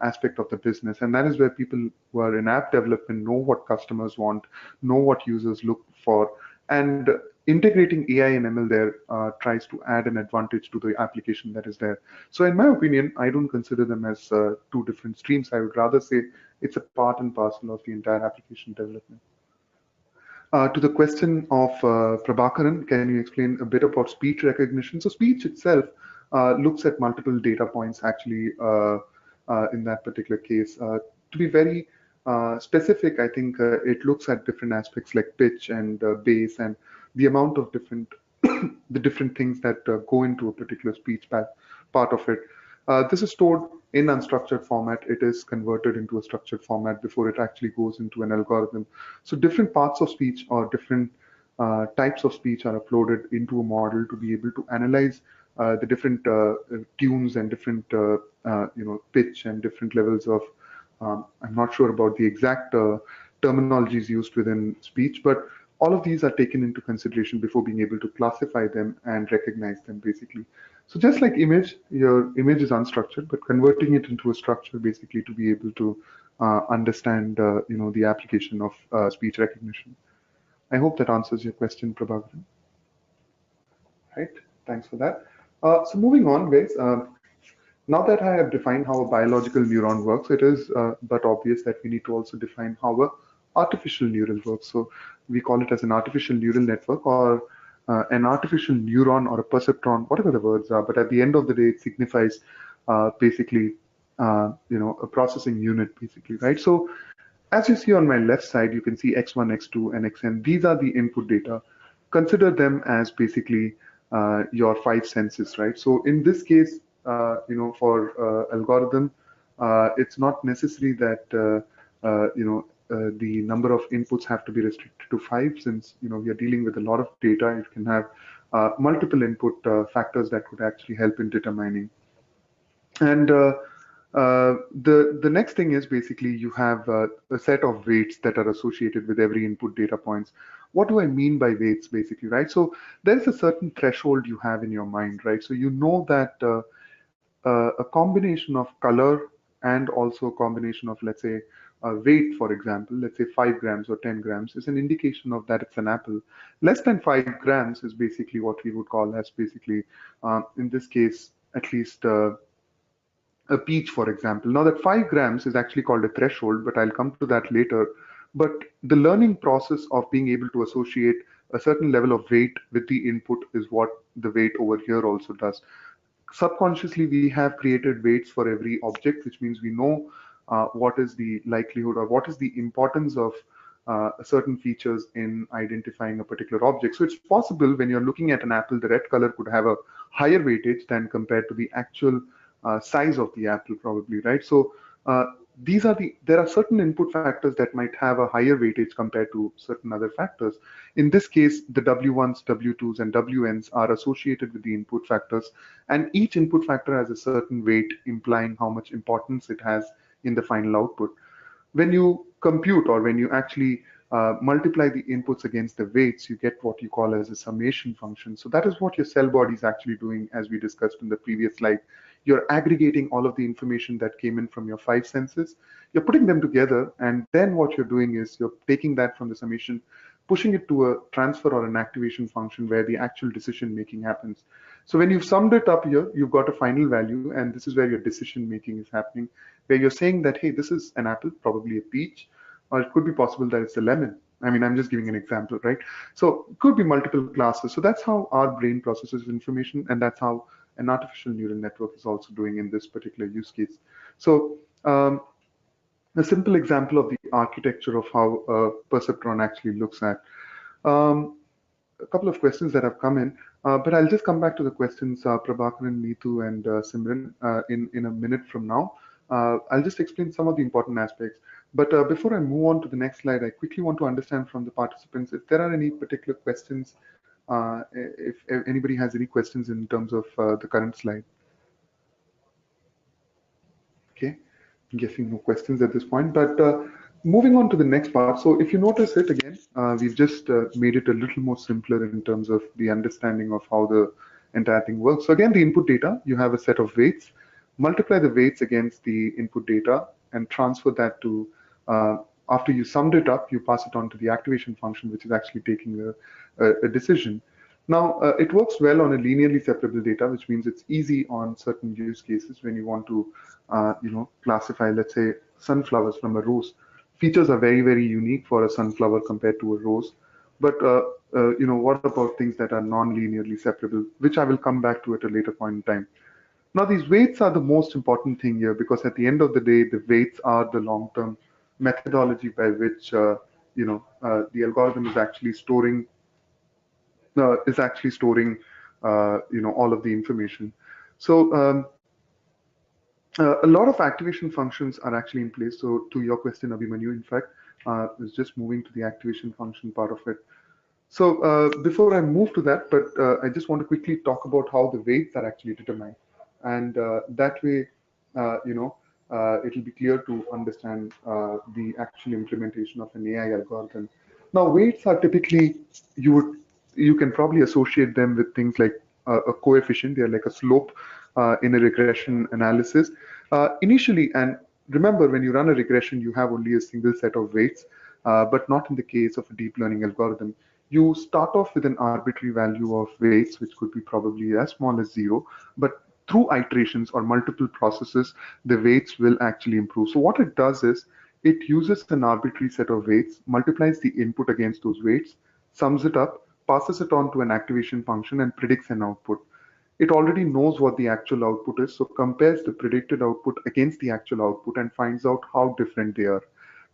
aspect of the business. And that is where people who are in app development know what customers want, know what users look for, and integrating AI and ML there tries to add an advantage to the application that is there. So in my opinion, I don't consider them as two different streams. I would rather say it's a part and parcel of the entire application development. To the question of Prabhakaran, can you explain a bit about speech recognition? So speech itself, looks at multiple data points actually in that particular case. To be very specific, I think it looks at different aspects like pitch and bass and the amount of different the different things that go into a particular part of it. This is stored in unstructured format. It is converted into a structured format before it actually goes into an algorithm. So different parts of speech or different types of speech are uploaded into a model to be able to analyze the different tunes and different pitch and different levels of I'm not sure about the exact terminologies used within speech, but all of these are taken into consideration before being able to classify them and recognize them basically. So just like image, your image is unstructured, but converting it into a structure basically to be able to understand the application of speech recognition. I hope that answers your question, Prabhakaran. Right, thanks for that. So moving on, guys. Now that I have defined how a biological neuron works, it is but obvious that we need to also define how a artificial neural works. So we call it as an artificial neural network or an artificial neuron or a perceptron, whatever the words are. But at the end of the day, it signifies basically, a processing unit, basically, right? So as you see on my left side, you can see X1, X2, and Xn. These are the input data. Consider them as basically your five senses, right? So in this case, for algorithm, it's not necessary that the number of inputs have to be restricted to five, since we are dealing with a lot of data. You can have multiple input factors that could actually help in determining. And the next thing is basically you have a set of weights that are associated with every input data points. What do I mean by weights, basically, right? So there's a certain threshold you have in your mind, right? So you know that a combination of color and also a combination of, let's say, weight, for example, let's say 5 grams or 10 grams is an indication of that it's an apple. Less than 5 grams is basically what we would call as basically, in this case, at least a peach, for example. Now that 5 grams is actually called a threshold, but I'll come to that later. But the learning process of being able to associate a certain level of weight with the input is what the weight over here also does. Subconsciously, we have created weights for every object, which means we know what is the likelihood or what is the importance of certain features in identifying a particular object. So it's possible when you're looking at an apple, the red color could have a higher weightage than compared to the actual size of the apple, probably, right? So there are certain input factors that might have a higher weightage compared to certain other factors. In this case, the W1s, W2s, and Wn's are associated with the input factors, and each input factor has a certain weight, implying how much importance it has in the final output. When you compute or when you actually multiply the inputs against the weights, you get what you call as a summation function. So that is what your cell body is actually doing, as we discussed in the previous slide. You're aggregating all of the information that came in from your five senses, you're putting them together, and then what you're doing is you're taking that from the summation, pushing it to a transfer or an activation function where the actual decision making happens. So when you've summed it up here, you've got a final value, and this is where your decision making is happening, where you're saying that, hey, this is an apple, probably a peach, or it could be possible that it's a lemon. I mean, I'm just giving an example, right? So it could be multiple classes. So that's how our brain processes information, and that's how an artificial neural network is also doing in this particular use case. So a simple example of the architecture of how a perceptron actually looks at. A couple of questions that have come in, but I'll just come back to the questions, Prabhakaran, Neetu, and Simran in a minute from now. I'll just explain some of the important aspects. But before I move on to the next slide, I quickly want to understand from the participants if there are any particular questions, if anybody has any questions in terms of the current slide. Okay, I'm guessing no questions at this point, but moving on to the next part. So if you notice it again, we've just made it a little more simpler in terms of the understanding of how the entire thing works. So again, the input data, you have a set of weights, multiply the weights against the input data and transfer that to, after you summed it up, you pass it on to the activation function, which is actually taking a decision. Now, it works well on a linearly separable data, which means it's easy on certain use cases when you want to, classify, let's say, sunflowers from a rose. Features are very, very unique for a sunflower compared to a rose. But, what about things that are non-linearly separable, which I will come back to at a later point in time. Now, these weights are the most important thing here because at the end of the day, the weights are the long-term methodology by which the algorithm is actually storing all of the information. So a lot of activation functions are actually in place. So to your question, Abhimanyu, in fact, is just moving to the activation function part of it. So before I move to that, but I just want to quickly talk about how the weights are actually determined, and that way, it'll be clear to understand the actual implementation of an AI algorithm. Now, weights are typically you would you can probably associate them with things like a coefficient. They're like a slope in a regression analysis. Initially, and remember, when you run a regression, you have only a single set of weights, but not in the case of a deep learning algorithm. You start off with an arbitrary value of weights, which could be probably as small as zero, but through iterations or multiple processes, the weights will actually improve. So what it does is it uses an arbitrary set of weights, multiplies the input against those weights, sums it up, passes it on to an activation function, and predicts an output. It already knows what the actual output is, so compares the predicted output against the actual output and finds out how different they are.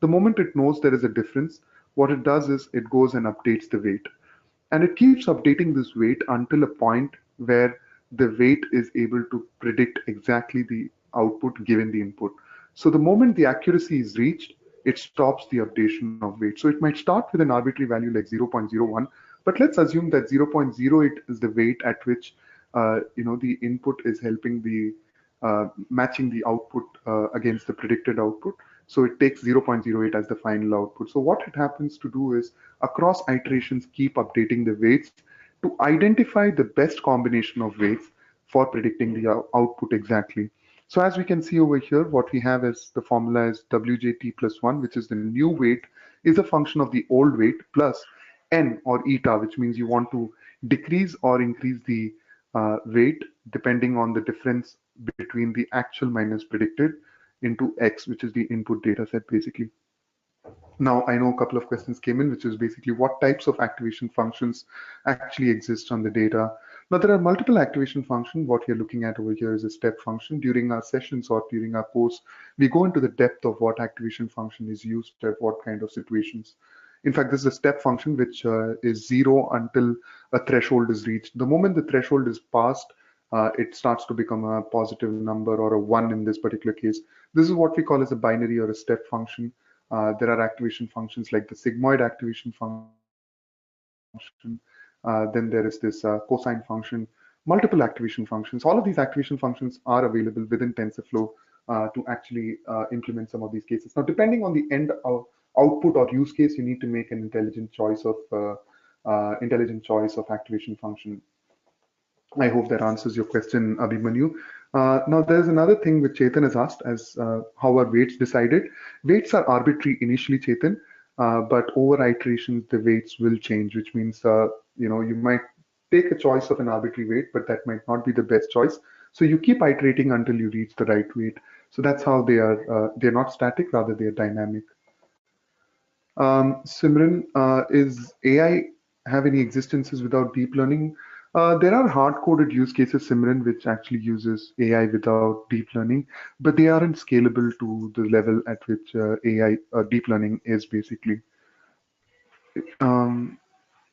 The moment it knows there is a difference, what it does is it goes and updates the weight. And it keeps updating this weight until a point where the weight is able to predict exactly the output given the input. So the moment the accuracy is reached, it stops the updation of weight. So it might start with an arbitrary value like 0.01, but let's assume that 0.08 is the weight at which the input is helping the matching the output against the predicted output. So it takes 0.08 as the final output. So what it happens to do is across iterations keep updating the weights to identify the best combination of weights for predicting the output exactly. So as we can see over here, what we have is the formula is WJT plus 1, which is the new weight, is a function of the old weight plus n or eta, which means you want to decrease or increase the weight depending on the difference between the actual minus predicted into x, which is the input data set basically. Now, I know a couple of questions came in, which is basically what types of activation functions actually exist on the data. Now, there are multiple activation functions. What we're looking at over here is a step function. During our sessions or during our course, we go into the depth of what activation function is used at what kind of situations. In fact, this is a step function which is zero until a threshold is reached. The moment the threshold is passed, it starts to become a positive number or a one in this particular case. This is what we call as a binary or a step function. There are activation functions like the sigmoid activation function. Then there is this cosine function, multiple activation functions. All of these activation functions are available within TensorFlow to actually implement some of these cases. Now, depending on the end output or use case, you need to make an intelligent choice of activation function. I hope that answers your question, Abhimanyu. Now, there's another thing which Chetan has asked as how are weights decided? Weights are arbitrary initially, Chetan, but over iterations, the weights will change, which means, you might take a choice of an arbitrary weight, but that might not be the best choice. So you keep iterating until you reach the right weight. So that's how they are. They're not static, rather they're dynamic. Simran, is AI have any existences without deep learning? There are hard-coded use cases, Simran, which actually uses AI without deep learning, but they aren't scalable to the level at which AI deep learning is basically. Um,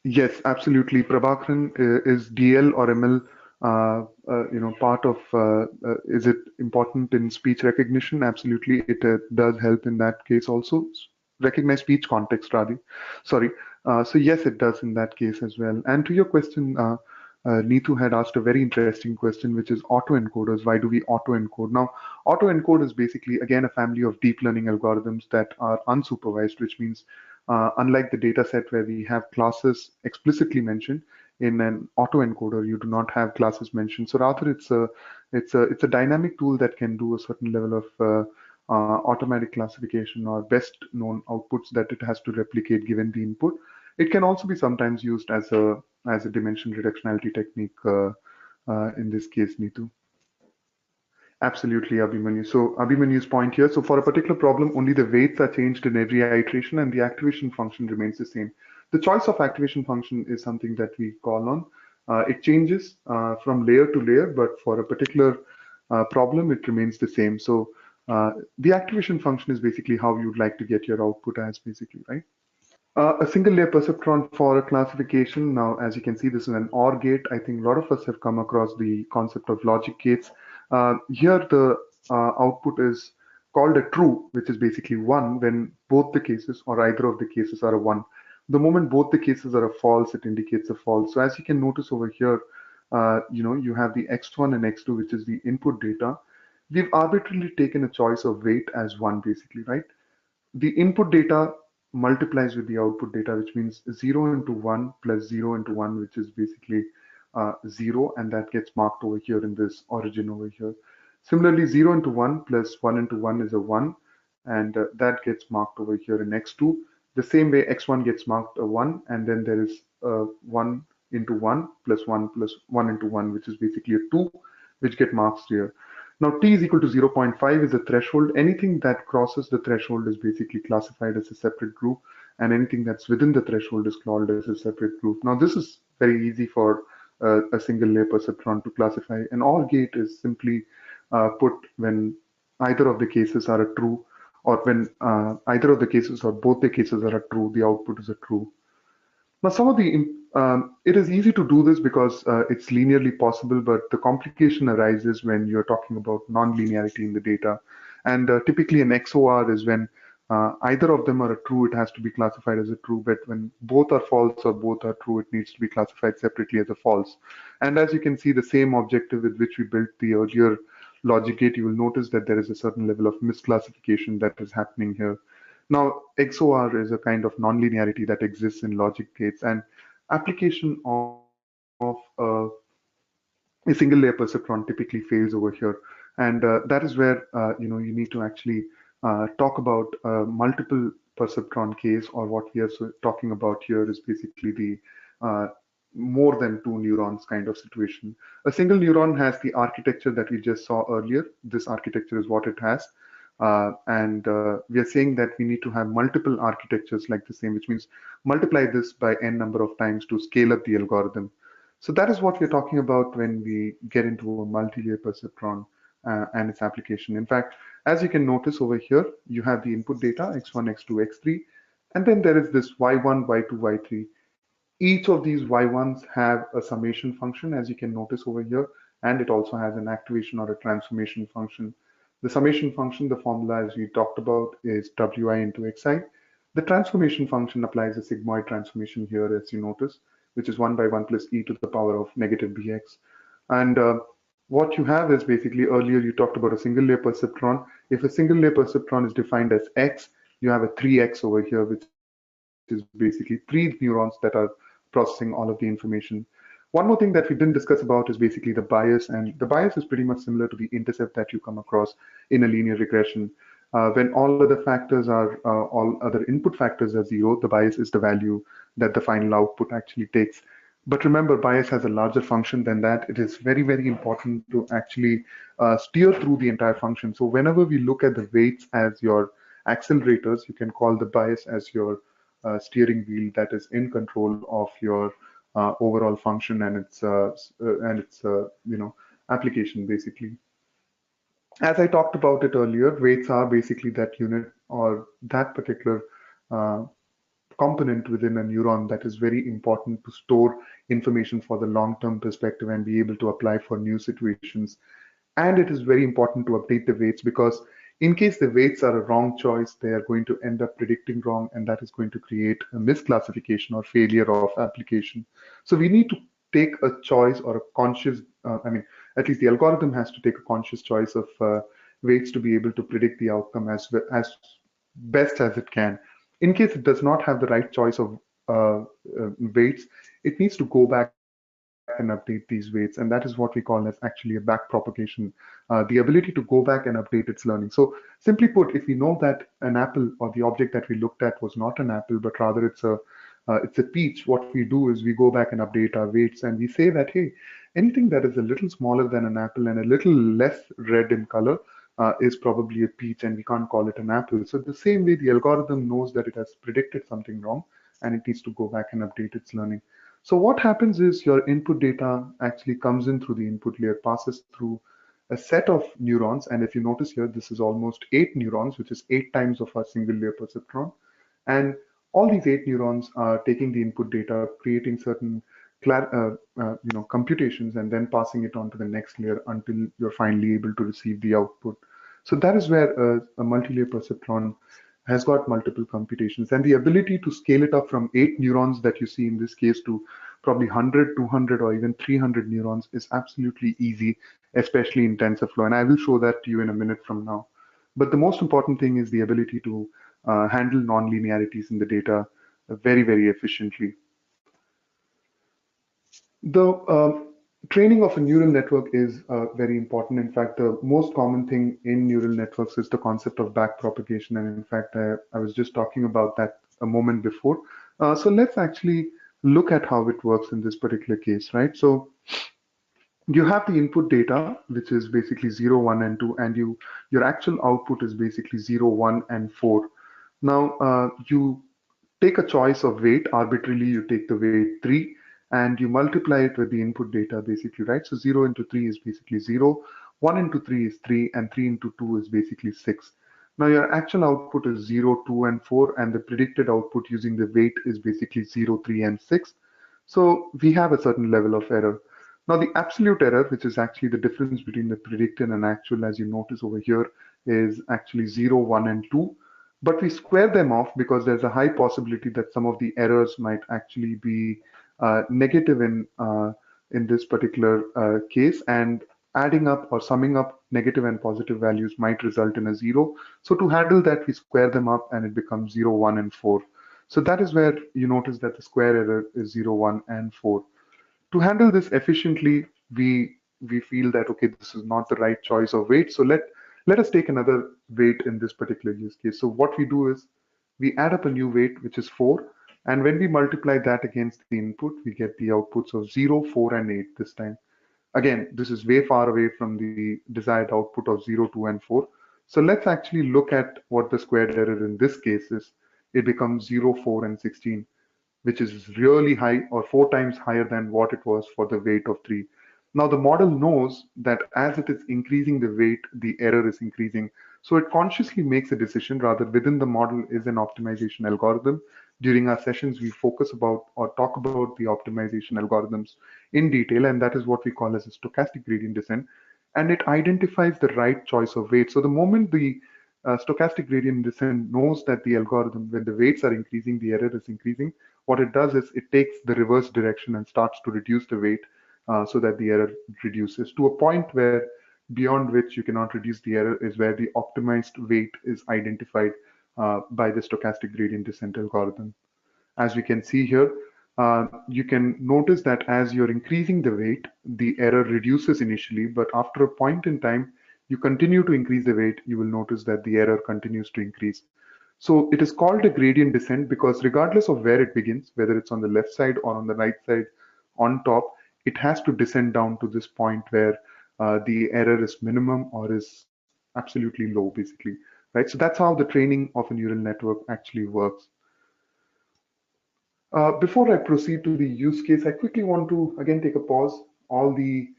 Yes, absolutely. Prabhakaran, is DL or ML, part of, is it important in speech recognition? Absolutely, it does help in that case also. Recognize speech context, rather. Sorry. So yes, it does in that case as well. And to your question, Neetu had asked a very interesting question, which is autoencoders. Why do we autoencode? Now, autoencode is basically, again, a family of deep learning algorithms that are unsupervised, which means unlike the data set where we have classes explicitly mentioned, in an autoencoder you do not have classes mentioned. So rather, it's a dynamic tool that can do a certain level of automatic classification or best known outputs that it has to replicate given the input. It can also be sometimes used as a dimension reductionality technique in this case, Neetu. Absolutely, Abhimanyu. So Abhimanyu's point here, so for a particular problem, only the weights are changed in every iteration and the activation function remains the same. The choice of activation function is something that we call on. It changes from layer to layer, but for a particular problem, it remains the same. So the activation function is basically how you'd like to get your output as, basically, right? A single layer perceptron for a classification. Now, as you can see, this is an OR gate. I think a lot of us have come across the concept of logic gates. Here, the output is called a true, which is basically one when both the cases or either of the cases are a one. The moment both the cases are a false, it indicates a false. So as you can notice over here, you have the x1 and x2, which is the input data. We've arbitrarily taken a choice of weight as one, basically, right? The input data multiplies with the output data, which means 0 into 1 plus 0 into 1, which is basically 0, and that gets marked over here in this origin over here. Similarly, 0 into 1 plus 1 into 1 is a 1, and that gets marked over here in x2. The same way x1 gets marked a 1, and then there is 1 into 1 plus 1 into 1, which is basically a 2, which get marked here. Now, t is equal to 0.5 is a threshold. Anything that crosses the threshold is basically classified as a separate group, and anything that's within the threshold is called as a separate group. Now, this is very easy for a single layer perceptron to classify. An OR gate is simply put when either of the cases are a true, or when either of the cases or both the cases are a true, the output is a true. Now, it is easy to do this because it's linearly possible, but the complication arises when you're talking about non-linearity in the data. And typically an XOR is when either of them are a true, it has to be classified as a true, but when both are false or both are true, it needs to be classified separately as a false. And as you can see, the same objective with which we built the earlier logic gate, you will notice that there is a certain level of misclassification that is happening here. Now, XOR is a kind of nonlinearity that exists in logic gates, and application of a single layer perceptron typically fails over here. And that is where you need to actually talk about multiple perceptron case, or what we are talking about here is basically the uh, more than two neurons kind of situation. A single neuron has the architecture that we just saw earlier. This architecture is what it has. And we are saying that we need to have multiple architectures like the same, which means multiply this by n number of times to scale up the algorithm. So that is what we're talking about when we get into a multi-layer perceptron and its application. In fact, as you can notice over here, you have the input data, x1, x2, x3, and then there is this y1, y2, y3. Each of these y1s have a summation function, as you can notice over here, and it also has an activation or a transformation function. The summation function, the formula as we talked about, is wi into xi. The transformation function applies a sigmoid transformation here, as you notice, which is 1 by 1 plus e to the power of negative bx. And what you have is basically, earlier you talked about a single layer perceptron. If a single layer perceptron is defined as x, you have a 3x over here, which is basically three neurons that are processing all of the information. One more thing that we didn't discuss about is basically the bias, and the bias is pretty much similar to the intercept that you come across in a linear regression. When all other input factors are zero, the bias is the value that the final output actually takes. But remember, bias has a larger function than that. It is very, very important to actually steer through the entire function. So whenever we look at the weights as your accelerators, you can call the bias as your steering wheel that is in control of your overall function and its application, basically. As I talked about it earlier, weights are basically that unit or that particular uh, component within a neuron that is very important to store information for the long-term perspective and be able to apply for new situations. And it is very important to update the weights, because in case the weights are a wrong choice, they are going to end up predicting wrong, and that is going to create a misclassification or failure of application. So we need to take a choice or a conscious, at least the algorithm has to take a conscious choice of weights to be able to predict the outcome as best as it can. In case it does not have the right choice of weights, it needs to go back and update these weights, and that is what we call as actually a back propagation, the ability to go back and update its learning. So simply put, if we know that an apple or the object that we looked at was not an apple, but rather it's a peach, what we do is we go back and update our weights, and we say that, hey, anything that is a little smaller than an apple and a little less red in color is probably a peach, and we can't call it an apple. So the same way, the algorithm knows that it has predicted something wrong, and it needs to go back and update its learning. So what happens is your input data actually comes in through the input layer, passes through a set of neurons. And if you notice here, this is almost 8 neurons, which is 8 times of our single layer perceptron. And all these 8 neurons are taking the input data, creating certain computations, and then passing it on to the next layer until you're finally able to receive the output. So that is where a multi-layer perceptron has got multiple computations, and the ability to scale it up from 8 neurons that you see in this case to probably 100, 200, or even 300 neurons is absolutely easy, especially in TensorFlow. And I will show that to you in a minute from now. But the most important thing is the ability to handle non-linearities in the data very, very efficiently. The training of a neural network is very important. In fact, the most common thing in neural networks is the concept of backpropagation. And in fact, I was just talking about that a moment before. So let's actually look at how it works in this particular case, right? So you have the input data, which is basically 0, 1, and 2, and your actual output is basically 0, 1, and 4. Now, you take a choice of weight. Arbitrarily, you take the weight 3, and you multiply it with the input data, basically, right? So 0 into 3 is basically 0, 1 into 3 is 3, and 3 into 2 is basically 6. Now, your actual output is 0, 2, and 4, and the predicted output using the weight is basically 0, 3, and 6. So we have a certain level of error. Now, the absolute error, which is actually the difference between the predicted and actual, as you notice over here, is actually 0, 1, and 2. But we square them off because there's a high possibility that some of the errors might actually be negative in this particular case, and adding up or summing up negative and positive values might result in a 0. So to handle that, we square them up and it becomes 0, 1, and 4. So that is where you notice that the square error is 0, 1, and 4. To handle this efficiently, we feel that okay, this is not the right choice of weight. So let us take another weight in this particular use case. So what we do is we add up a new weight, which is 4, and when we multiply that against the input, we get the outputs of 0, 4, and 8 this time. Again, this is way far away from the desired output of 0, 2, and 4. So let's actually look at what the squared error in this case is. It becomes 0, 4, and 16, which is really high, or 4 times higher than what it was for the weight of 3. Now the model knows that as it is increasing the weight, the error is increasing. So it consciously makes a decision. Rather, within the model is an optimization algorithm. During our sessions, we focus about or talk about the optimization algorithms in detail, and that is what we call as a stochastic gradient descent. And it identifies the right choice of weight. So the moment the stochastic gradient descent knows that the algorithm, when the weights are increasing, the error is increasing, what it does is it takes the reverse direction and starts to reduce the weight so that the error reduces to a point where beyond which you cannot reduce the error is where the optimized weight is identified by the stochastic gradient descent algorithm. As we can see here, you can notice that as you're increasing the weight, the error reduces initially, but after a point in time, you continue to increase the weight, you will notice that the error continues to increase. So it is called a gradient descent because regardless of where it begins, whether it's on the left side or on the right side, on top, it has to descend down to this point where the error is minimum or is absolutely low, basically, right? So that's how the training of a neural network actually works. Before I proceed to the use case, I quickly want to again take a pause. All the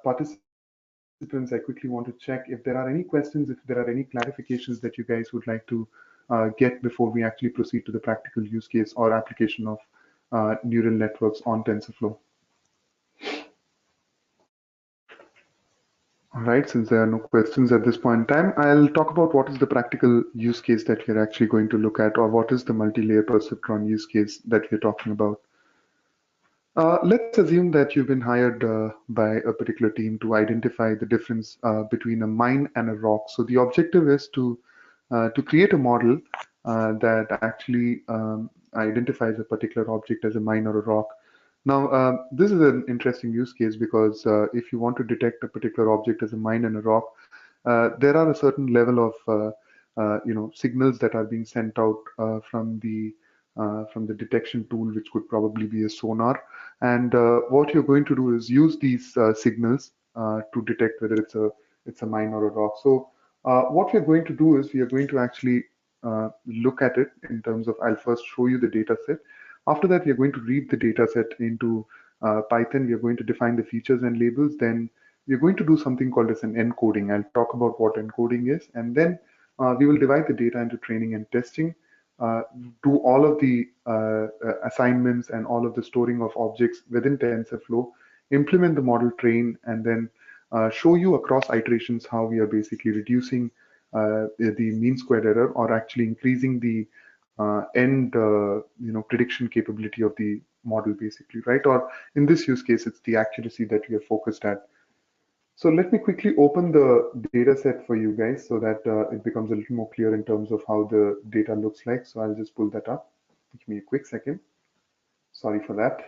participants, I quickly want to check if there are any questions, if there are any clarifications that you guys would like to get before we actually proceed to the practical use case or application of neural networks on TensorFlow. All right, since there are no questions at this point in time, I'll talk about what is the practical use case that we're actually going to look at, or what is the multi-layer perceptron use case that we're talking about. Let's assume that you've been hired by a particular team to identify the difference between a mine and a rock. So the objective is to create a model that actually identifies a particular object as a mine or a rock. Now, this is an interesting use case because if you want to detect a particular object as a mine and a rock, there are a certain level of signals that are being sent out from the detection tool, which could probably be a sonar. And what you're going to do is use these signals to detect whether it's a mine or a rock. So what we're going to do is we are going to actually look at it in terms of, I'll first show you the data set. After that, we are going to read the data set into Python. We are going to define the features and labels. Then we're going to do something called as an encoding. I'll talk about what encoding is, and then we will divide the data into training and testing, uh, do all of the assignments and all of the storing of objects within TensorFlow, implement the model train, and then show you across iterations how we are basically reducing the mean squared error, or actually increasing the end prediction capability of the model, basically, right? Or in this use case, it's the accuracy that we are focused at. So let me quickly open the data set for you guys so that it becomes a little more clear in terms of how the data looks like. So I'll just pull that up. Give me a quick second. Sorry for that.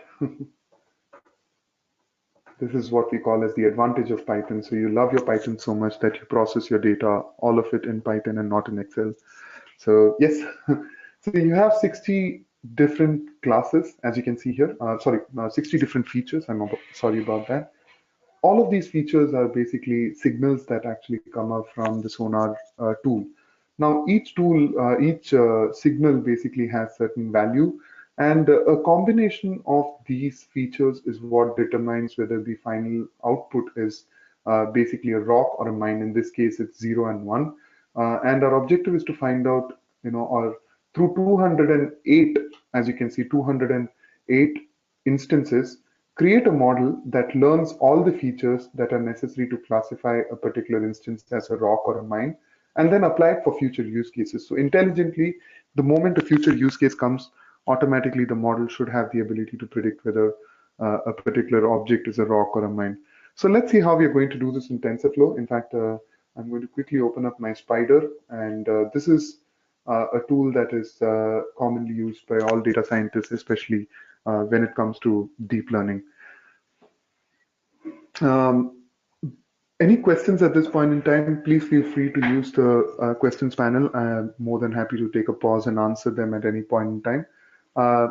This is what we call as the advantage of Python. So you love your Python so much that you process your data, all of it in Python and not in Excel. So yes, so you have 60 different classes, as you can see here. 60 different features. Sorry about that. All of these features are basically signals that actually come up from the Sonar tool. Now, each signal basically has certain value, and a combination of these features is what determines whether the final output is basically a rock or a mine. In this case, it's 0 and 1. And our objective is to find out, or through 208, as you can see, 208 instances, create a model that learns all the features that are necessary to classify a particular instance as a rock or a mine, and then apply it for future use cases. So intelligently, the moment a future use case comes, automatically the model should have the ability to predict whether a particular object is a rock or a mine. So let's see how we are going to do this in TensorFlow. In fact, I'm going to quickly open up my Spider, and this is a tool that is commonly used by all data scientists, especially when it comes to deep learning. Um, any questions at this point in time? Please feel free to use the questions panel. I'm more than happy to take a pause and answer them at any point in time.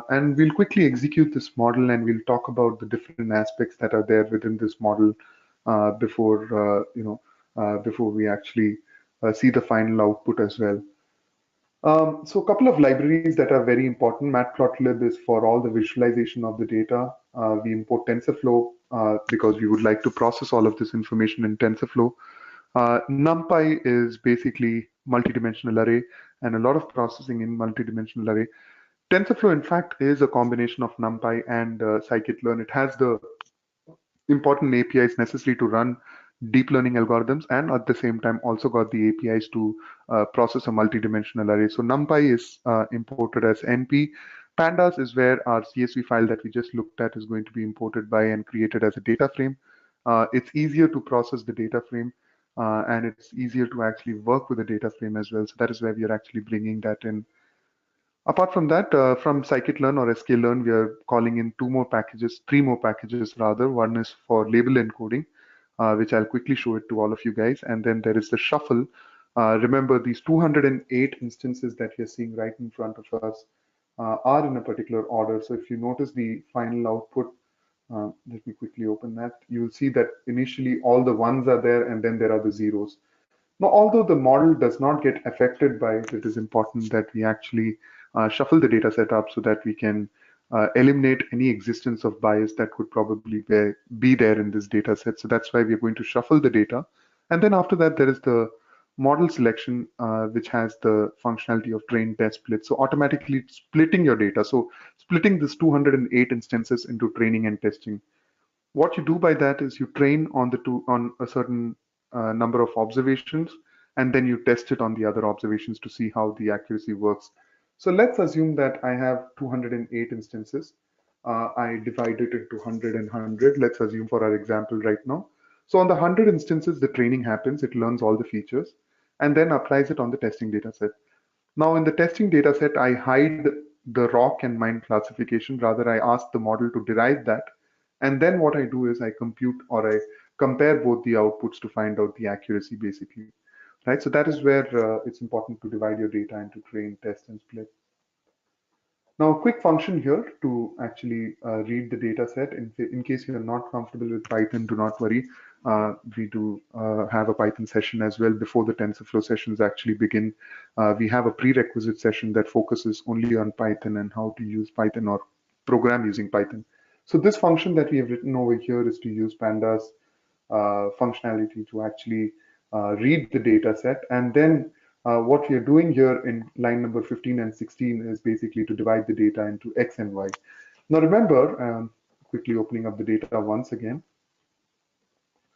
And we'll quickly execute this model, and we'll talk about the different aspects that are there within this model before we actually see the final output as well. So a couple of libraries that are very important. Matplotlib is for all the visualization of the data. We import TensorFlow because we would like to process all of this information in TensorFlow. NumPy is basically multidimensional array and a lot of processing in multidimensional array. TensorFlow, in fact, is a combination of NumPy and scikit-learn. It has the important APIs necessary to run deep learning algorithms, and at the same time also got the APIs to process a multidimensional array. So NumPy is imported as NP. Pandas is where our CSV file that we just looked at is going to be imported by and created as a data frame. It's easier to process the data frame, and it's easier to actually work with the data frame as well. So that is where we are actually bringing that in. Apart from that, from scikit-learn or sklearn, we are calling in three more packages rather. One is for label encoding, which I'll quickly show it to all of you guys. And then there is the shuffle. Remember, these 208 instances that you're seeing right in front of us are in a particular order. So if you notice the final output, let me quickly open that. You'll see that initially all the ones are there, and then there are the zeros. Now, although the model does not get affected by it, it is important that we actually shuffle the data set up so that we can eliminate any existence of bias that could probably be there in this data set. So that's why we're going to shuffle the data. And then after that, there is the model selection, which has the functionality of train, test, split. So automatically splitting your data. So splitting this 208 instances into training and testing. What you do by that is you train on a certain number of observations, and then you test it on the other observations to see how the accuracy works. So let's assume that I have 208 instances. I divide it into 100 and 100. Let's assume for our example right now. So on the 100 instances, the training happens. It learns all the features and then applies it on the testing data set. Now in the testing data set, I hide the rock and mine classification. Rather, I ask the model to derive that. And then what I do is I compute or I compare both the outputs to find out the accuracy basically. Right. So that is where it's important to divide your data into train, test, and split. Now, a quick function here to actually read the data set. In case you're not comfortable with Python, do not worry. We do have a Python session as well before the TensorFlow sessions actually begin. We have a prerequisite session that focuses only on Python and how to use Python or program using Python. So this function that we have written over here is to use pandas functionality to actually read the data set. And then what we are doing here in line number 15 and 16 is basically to divide the data into X and Y. Now remember, quickly opening up the data once again,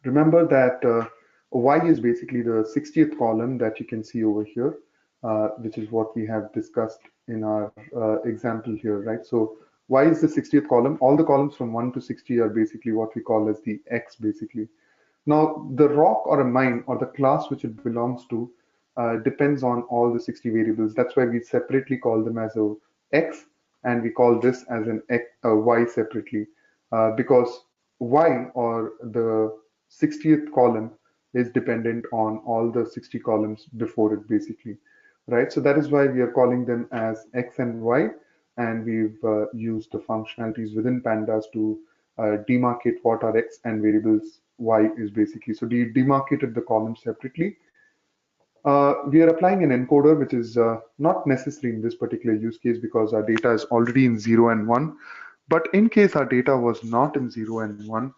remember that Y is basically the 60th column that you can see over here, which is what we have discussed in our example here, right? So Y is the 60th column. All the columns from 1 to 60 are basically what we call as the X, basically. Now, the rock or a mine or the class which it belongs to depends on all the 60 variables. That's why we separately call them as a X, and we call this as a Y separately, because Y, or the 60th column, is dependent on all the 60 columns before it, basically, right? So that is why we are calling them as X and Y, and we've used the functionalities within pandas to demarcate what are X and variables Y is, basically. So we demarcated the columns separately. We are applying an encoder, which is not necessary in this particular use case because our data is already in 0 and 1. But in case our data was not in 0 and 1,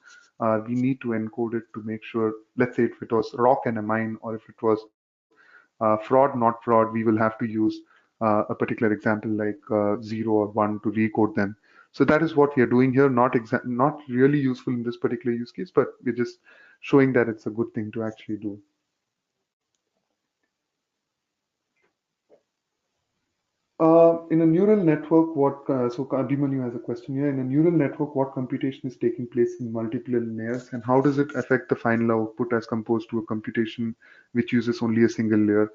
we need to encode it to make sure, let's say if it was rock and a mine, or if it was fraud, not fraud, we will have to use a particular example like 0 or 1 to recode them. So that is what we are doing here, not really useful in this particular use case, but we're just showing that it's a good thing to actually do. In a neural network, so Abhimanyu has a question here. In a neural network, what computation is taking place in multiple layers, and how does it affect the final output as composed to a computation which uses only a single layer?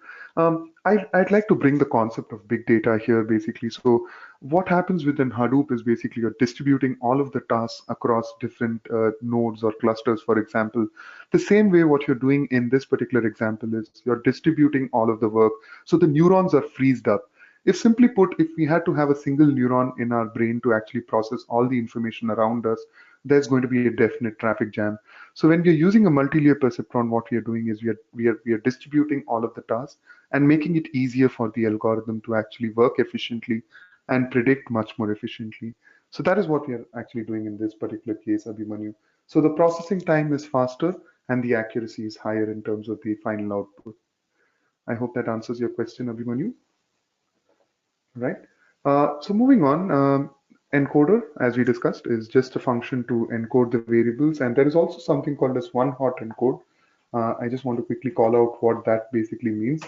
I'd like to bring the concept of big data here, basically. So what happens within Hadoop is basically you're distributing all of the tasks across different nodes or clusters, for example. The same way what you're doing in this particular example is you're distributing all of the work. So the neurons are freezed up. If simply put, if we had to have a single neuron in our brain to actually process all the information around us, there's going to be a definite traffic jam. So when we're using a multi-layer perceptron, what we are doing is we are distributing all of the tasks and making it easier for the algorithm to actually work efficiently and predict much more efficiently. So that is what we are actually doing in this particular case, Abhimanyu. So the processing time is faster and the accuracy is higher in terms of the final output. I hope that answers your question, Abhimanyu. Right. So moving on, encoder, as we discussed, is just a function to encode the variables, and there is also something called as one-hot encode. I just want to quickly call out what that basically means.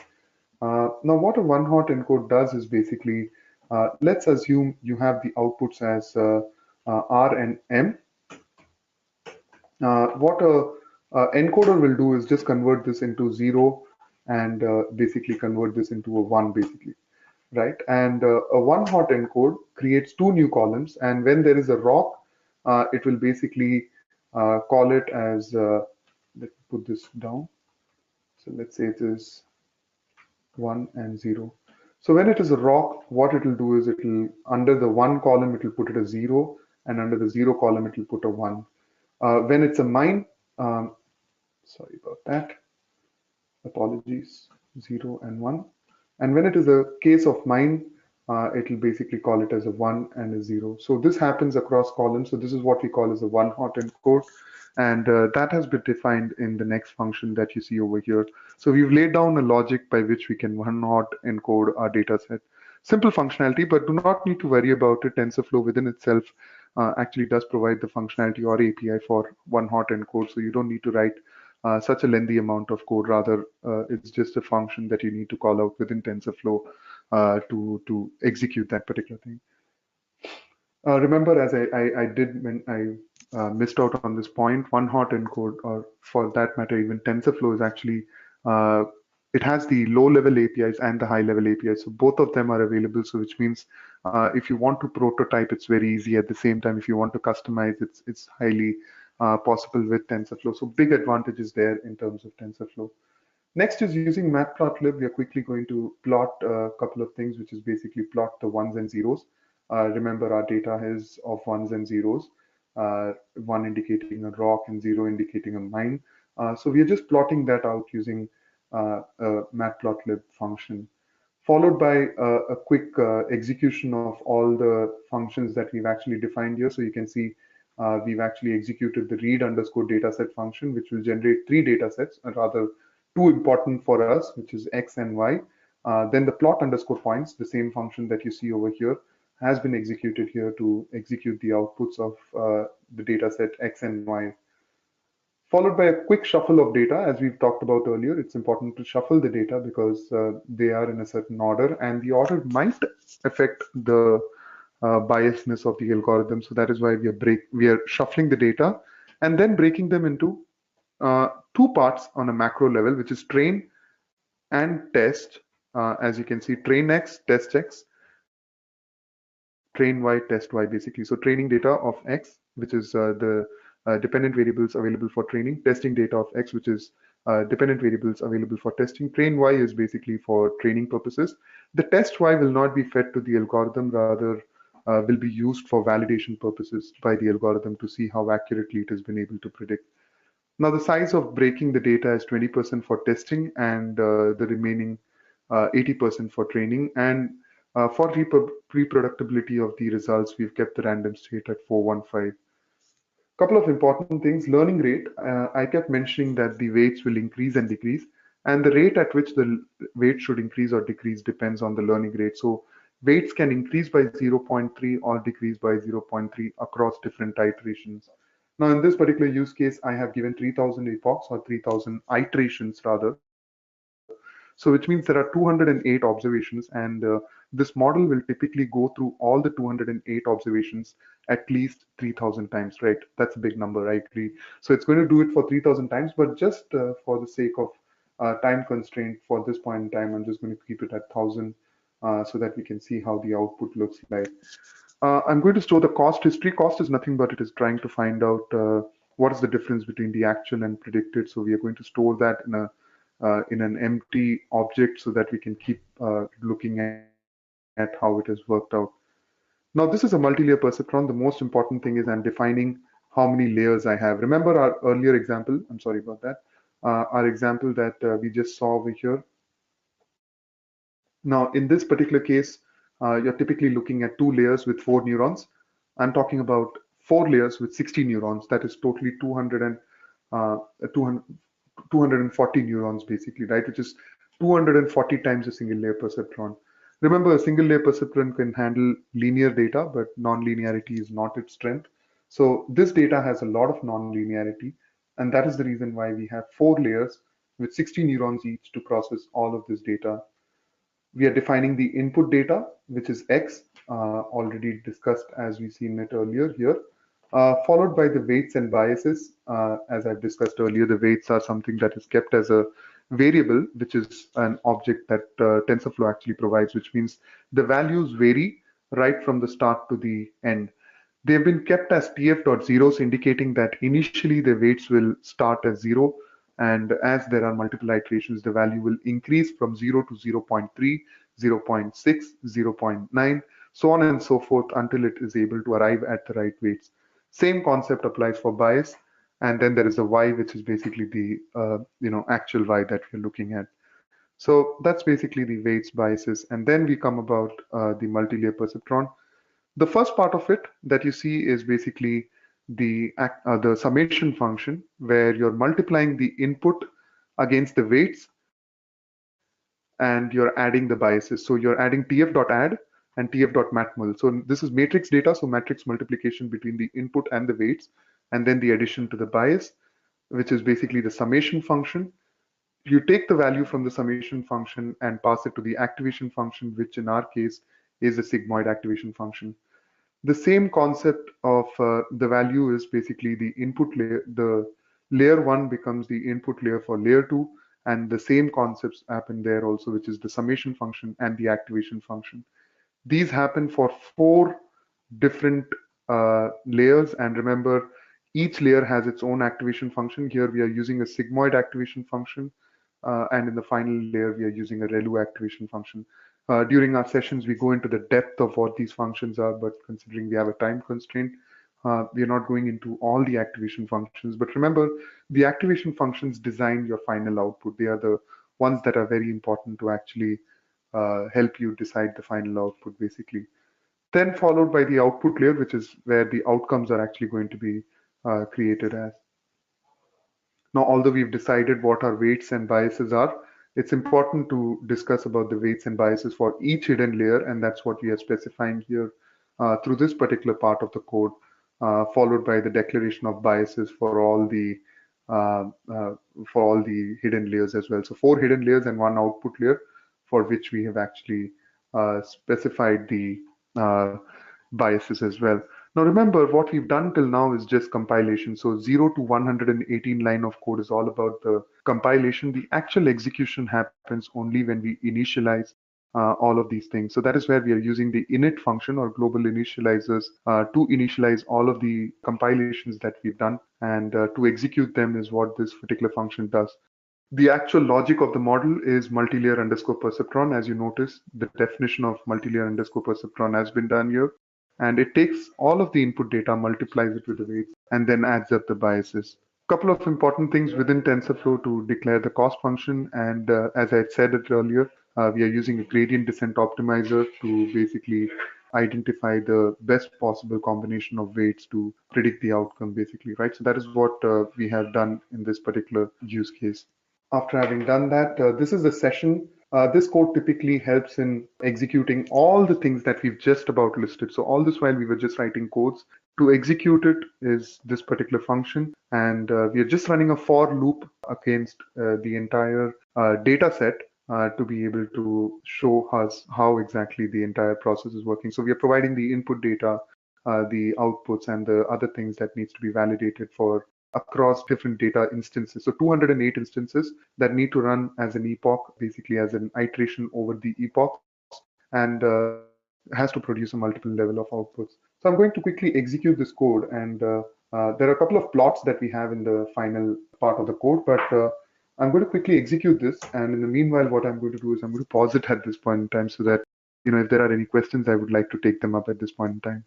Now, what a one-hot encode does is basically, let's assume you have the outputs as R and M. What a encoder will do is just convert this into 0 and basically convert this into a 1, basically, right? And a one-hot encode creates two new columns, and when there is a rock, it will basically call it as, let me put this down. So let's say it is 1 and 0. So when it is a rock, what it will do is it will, under the 1 column, it will put it a 0, and under the 0 column, it will put a 1. When it's a mine, sorry about that, apologies, 0 and 1. And when it is a case of mine, it will basically call it as a 1 and a 0. So this happens across columns. So this is what we call as a one-hot encode. And that has been defined in the next function that you see over here. So we've laid down a logic by which we can one-hot encode our data set. Simple functionality, but do not need to worry about it. TensorFlow within itself actually does provide the functionality or API for one-hot encode. So you don't need to write such a lengthy amount of code. Rather, it's just a function that you need to call out within TensorFlow to execute that particular thing. Remember, as I did when I missed out on this point, one hot encode, or for that matter, even TensorFlow is actually uh, it has the low-level APIs and the high-level APIs. So both of them are available. So which means if you want to prototype, it's very easy. At the same time, if you want to customize, it's highly possible with TensorFlow. So big advantages there in terms of TensorFlow. Next is using matplotlib. We are quickly going to plot a couple of things, which is basically plot the ones and zeros. Remember, our data is of ones and zeros, one indicating a rock and 0 indicating a mine. So we are just plotting that out using a matplotlib function, followed by a quick execution of all the functions that we've actually defined here. So you can see we've actually executed the read underscore dataset function, which will generate three datasets, or rather two important for us, which is X and Y. Then the plot underscore points, the same function that you see over here, has been executed here to execute the outputs of the dataset X and Y. Followed by a quick shuffle of data. As we've talked about earlier, it's important to shuffle the data because they are in a certain order, and the order might affect the biasness of the algorithm. So that is why we are shuffling the data and then breaking them into two parts on a macro level, which is train and test. As you can see, train X, test X, train Y, test Y, basically. So training data of X, which is the dependent variables available for training, testing data of X, which is dependent variables available for testing. Train Y is basically for training purposes. The test Y will not be fed to the algorithm, rather will be used for validation purposes by the algorithm to see how accurately it has been able to predict. Now, the size of breaking the data is 20% for testing and the remaining 80% for training. And for reproducibility of the results, we've kept the random state at 415. Couple of important things. Learning rate. I kept mentioning that the weights will increase and decrease, and the rate at which the weight should increase or decrease depends on the learning rate. So weights can increase by 0.3 or decrease by 0.3 across different iterations. Now, in this particular use case, I have given 3000 epochs or 3000 iterations rather. So which means there are 208 observations, and this model will typically go through all the 208 observations at least 3000 times, right? That's a big number, I agree. So it's going to do it for 3000 times, but just for the sake of time constraint for this point in time, I'm just going to keep it at 1000 so that we can see how the output looks like. I'm going to store the cost history. Cost is nothing but it is trying to find out what is the difference between the actual and predicted. So we are going to store that in an empty object so that we can keep looking at how it has worked out. Now, this is a multi-layer perceptron. The most important thing is I'm defining how many layers I have. Remember our earlier example? I'm sorry about that. Our example that we just saw over here. Now, in this particular case, you're typically looking at two layers with four neurons. I'm talking about four layers with 60 neurons. That is totally 200, 240 neurons, basically, right? Which is 240 times a single layer perceptron. Remember, a single layer perceptron can handle linear data, but non-linearity is not its strength. So this data has a lot of non-linearity, and that is the reason why we have four layers with 60 neurons each to process all of this data. We are defining the input data, which is X, already discussed as we've seen it earlier here, followed by the weights and biases. As I've discussed earlier, the weights are something that is kept as a variable, which is an object that TensorFlow actually provides, which means the values vary right from the start to the end. They've been kept as tf.zeros, indicating that initially the weights will start as 0, and as there are multiple iterations, the value will increase from 0 to 0 0.3, 0 0.6, 0 0.9, so on and so forth until it is able to arrive at the right weights. Same concept applies for bias, and then there is a y, which is basically the actual y that we're looking at. So that's basically the weights, biases, and then we come about the multi-layer perceptron. The first part of it that you see is basically the summation function, where you're multiplying the input against the weights and you're adding the biases. So you're adding tf.add and tf.matmul. So this is matrix data, so matrix multiplication between the input and the weights, and then the addition to the bias, which is basically the summation function. You take the value from the summation function and pass it to the activation function, which in our case is a sigmoid activation function. The same concept of the value is basically the input layer. The layer one becomes the input layer for layer two, and the same concepts happen there also, which is the summation function and the activation function. These happen for four different layers, and remember, each layer has its own activation function. Here we are using a sigmoid activation function, and in the final layer we are using a ReLU activation function. During our sessions, we go into the depth of what these functions are, but considering we have a time constraint, we are not going into all the activation functions. But remember, the activation functions design your final output. They are the ones that are very important to actually help you decide the final output, basically. then followed by the output layer, which is where the outcomes are actually going to be created as. Now, although we've decided what our weights and biases are, it's important to discuss about the weights and biases for each hidden layer, and that's what we are specifying here through this particular part of the code, followed by the declaration of biases uh, uh, for all the hidden layers as well. So four hidden layers and one output layer for which we have actually specified the uh, biases as well. Now remember, what we've done till now is just compilation. So 0 to 118 line of code is all about the compilation. The actual execution happens only when we initialize all of these things. So that is where we are using the init function or global initializers to initialize all of the compilations that we've done, and to execute them is what this particular function does. The actual logic of the model is multilayer underscore perceptron. As you notice, the definition of multilayer underscore perceptron has been done here. And it takes all of the input data, multiplies it with the weights, and then adds up the biases. Couple of important things within TensorFlow to declare the cost function. And as I said it earlier, we are using a gradient descent optimizer to basically identify the best possible combination of weights to predict the outcome, basically, right? So that is what we have done in this particular use case. After having done that, this is a session. This code typically helps in executing all the things that we've just about listed. So all this while we were just writing codes. To execute it is this particular function, and we are just running a for loop against the entire data set to be able to show us how exactly the entire process is working. So we are providing the input data, the outputs, and the other things that needs to be validated for across different data instances. So 208 instances that need to run as an epoch, basically as an iteration over the epochs, and has to produce a multiple level of outputs. So I'm going to quickly execute this code, and there are a couple of plots that we have in the final part of the code, but I'm going to quickly execute this. And in the meanwhile, what I'm going to do is I'm going to pause it at this point in time so that, if there are any questions, I would like to take them up at this point in time.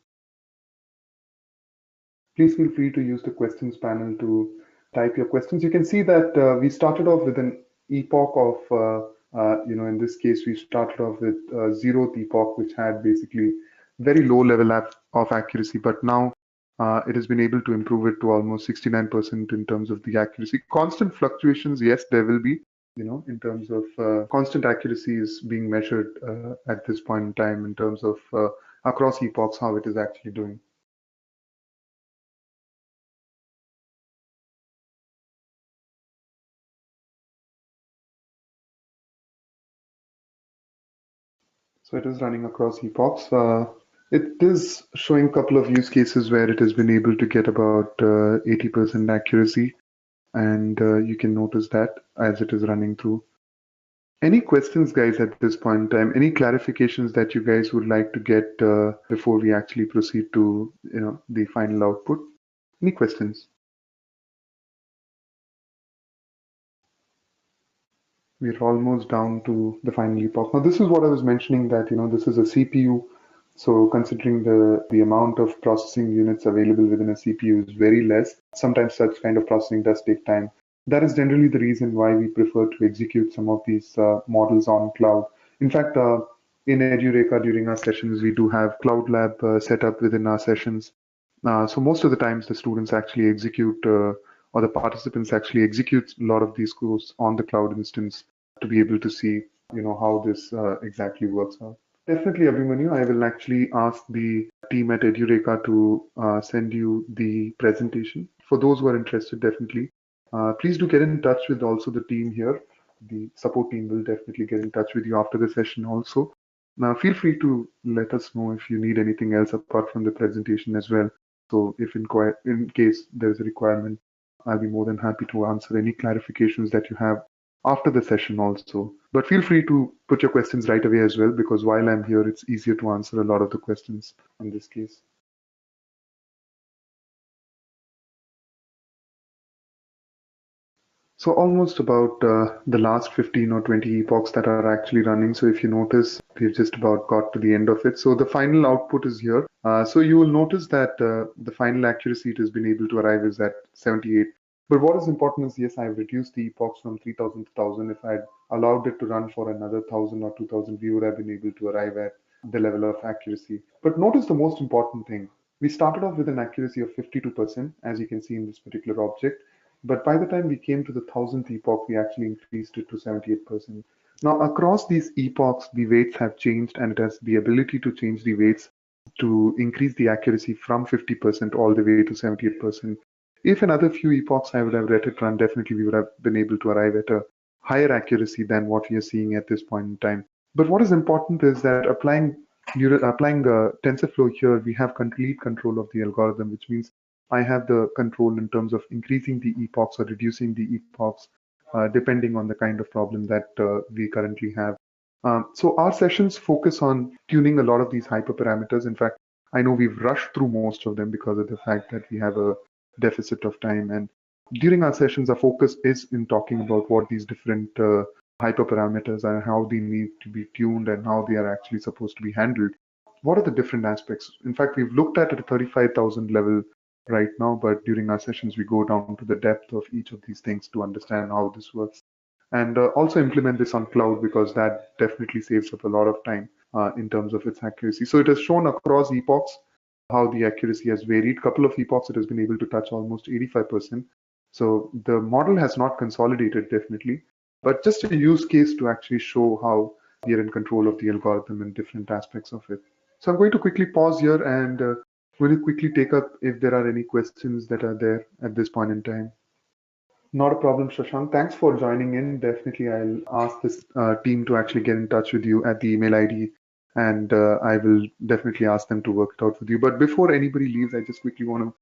Please feel free to use the questions panel to type your questions. You can see that we started off with an epoch of, in this case, we started off with zeroth epoch, which had basically very low level of accuracy, but now it has been able to improve it to almost 69% in terms of the accuracy. Constant fluctuations, yes, there will be, in terms of constant accuracy is being measured at this point in time in terms of across epochs, how it is actually doing. So it is running across epochs. It is showing a couple of use cases where it has been able to get about 80% accuracy, and you can notice that as it is running through. Any questions, guys, at this point in time? Any clarifications that you guys would like to get before we actually proceed to, the final output? Any questions? We're almost down to the final epoch. Now, this is what I was mentioning that, this is a CPU. So considering the amount of processing units available within a CPU is very less, sometimes such kind of processing does take time. That is generally the reason why we prefer to execute some of these models on cloud. In fact, in EduReka during our sessions, we do have Cloud Lab set up within our sessions. So most of the times the students actually execute or the participants actually execute a lot of these codes on the cloud instance to be able to see, how this exactly works out. Definitely, Abhimanyu. I will actually ask the team at EduReka to send you the presentation. For those who are interested, definitely. Please do get in touch with also the team here. The support team will definitely get in touch with you after the session also. Now, feel free to let us know if you need anything else apart from the presentation as well. So if in case there's a requirement, I'll be more than happy to answer any clarifications that you have after the session also. But feel free to put your questions right away as well, because while I'm here, it's easier to answer a lot of the questions in this case. So almost about the last 15 or 20 epochs that are actually running. So if you notice, we've just about got to the end of it. So the final output is here. So you will notice that the final accuracy it has been able to arrive is at 78. But what is important is, yes, I've reduced the epochs from 3000 to 1000. If I'd allowed it to run for another 1000 or 2000, we would have been able to arrive at the level of accuracy. But notice the most important thing. We started off with an accuracy of 52%, as you can see in this particular object. But by the time we came to the 1000th epoch, we actually increased it to 78%. Now, across these epochs, the weights have changed, and it has the ability to change the weights to increase the accuracy from 50% all the way to 78%. If another few epochs I would have let it run, definitely we would have been able to arrive at a higher accuracy than what we are seeing at this point in time. But what is important is that applying the TensorFlow here, we have complete control of the algorithm, which means I have the control in terms of increasing the epochs or reducing the epochs, depending on the kind of problem that we currently have. So our sessions focus on tuning a lot of these hyperparameters. In fact, I know we've rushed through most of them because of the fact that we have a deficit of time. And during our sessions, our focus is in talking about what these different hyperparameters are, how they need to be tuned, and how they are actually supposed to be handled. What are the different aspects? In fact, we've looked at a 35,000 level right now, but during our sessions, we go down to the depth of each of these things to understand how this works. And also implement this on cloud, because that definitely saves up a lot of time in terms of its accuracy. So it has shown across epochs how the accuracy has varied. Couple of epochs, it has been able to touch almost 85%. So the model has not consolidated, definitely, but just a use case to actually show how we are in control of the algorithm and different aspects of it. So I'm going to quickly pause here and will quickly take up if there are any questions that are there at this point in time. Not a problem, Shashank. Thanks for joining in. Definitely, I'll ask this team to actually get in touch with you at the email ID, and I will definitely ask them to work it out with you. But before anybody leaves, I just quickly want to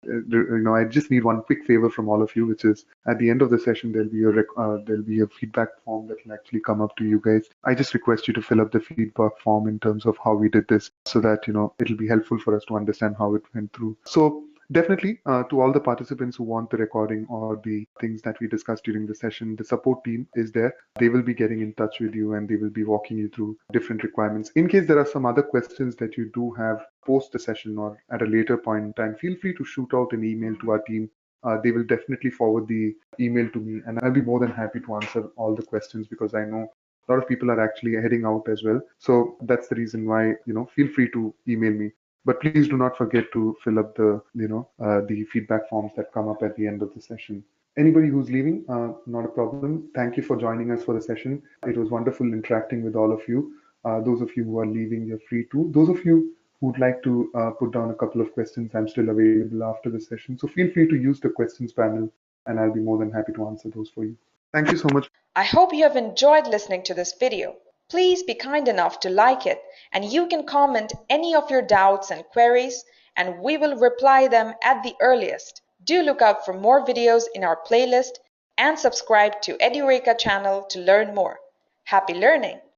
I just need one quick favor from all of you, which is at the end of the session, there'll be a feedback form that will actually come up to you guys. I just request you to fill up the feedback form in terms of how we did this, so that it'll be helpful for us to understand how it went through. So definitely, to all the participants who want the recording or the things that we discussed during the session, the support team is there. They will be getting in touch with you and they will be walking you through different requirements. In case there are some other questions that you do have post the session or at a later point in time, feel free to shoot out an email to our team. They will definitely forward the email to me, and I'll be more than happy to answer all the questions, because I know a lot of people are actually heading out as well. So that's the reason why, feel free to email me. But please do not forget to fill up the feedback forms that come up at the end of the session. Anybody who's leaving, not a problem. Thank you for joining us for the session. It was wonderful interacting with all of you. Those of you who are leaving, you're free to. Those of you who'd like to put down a couple of questions, I'm still available after the session. So feel free to use the questions panel, and I'll be more than happy to answer those for you. Thank you so much. I hope you have enjoyed listening to this video. Please be kind enough to like it, and you can comment any of your doubts and queries, and we will reply them at the earliest. Do look out for more videos in our playlist and subscribe to Edureka channel to learn more. Happy learning!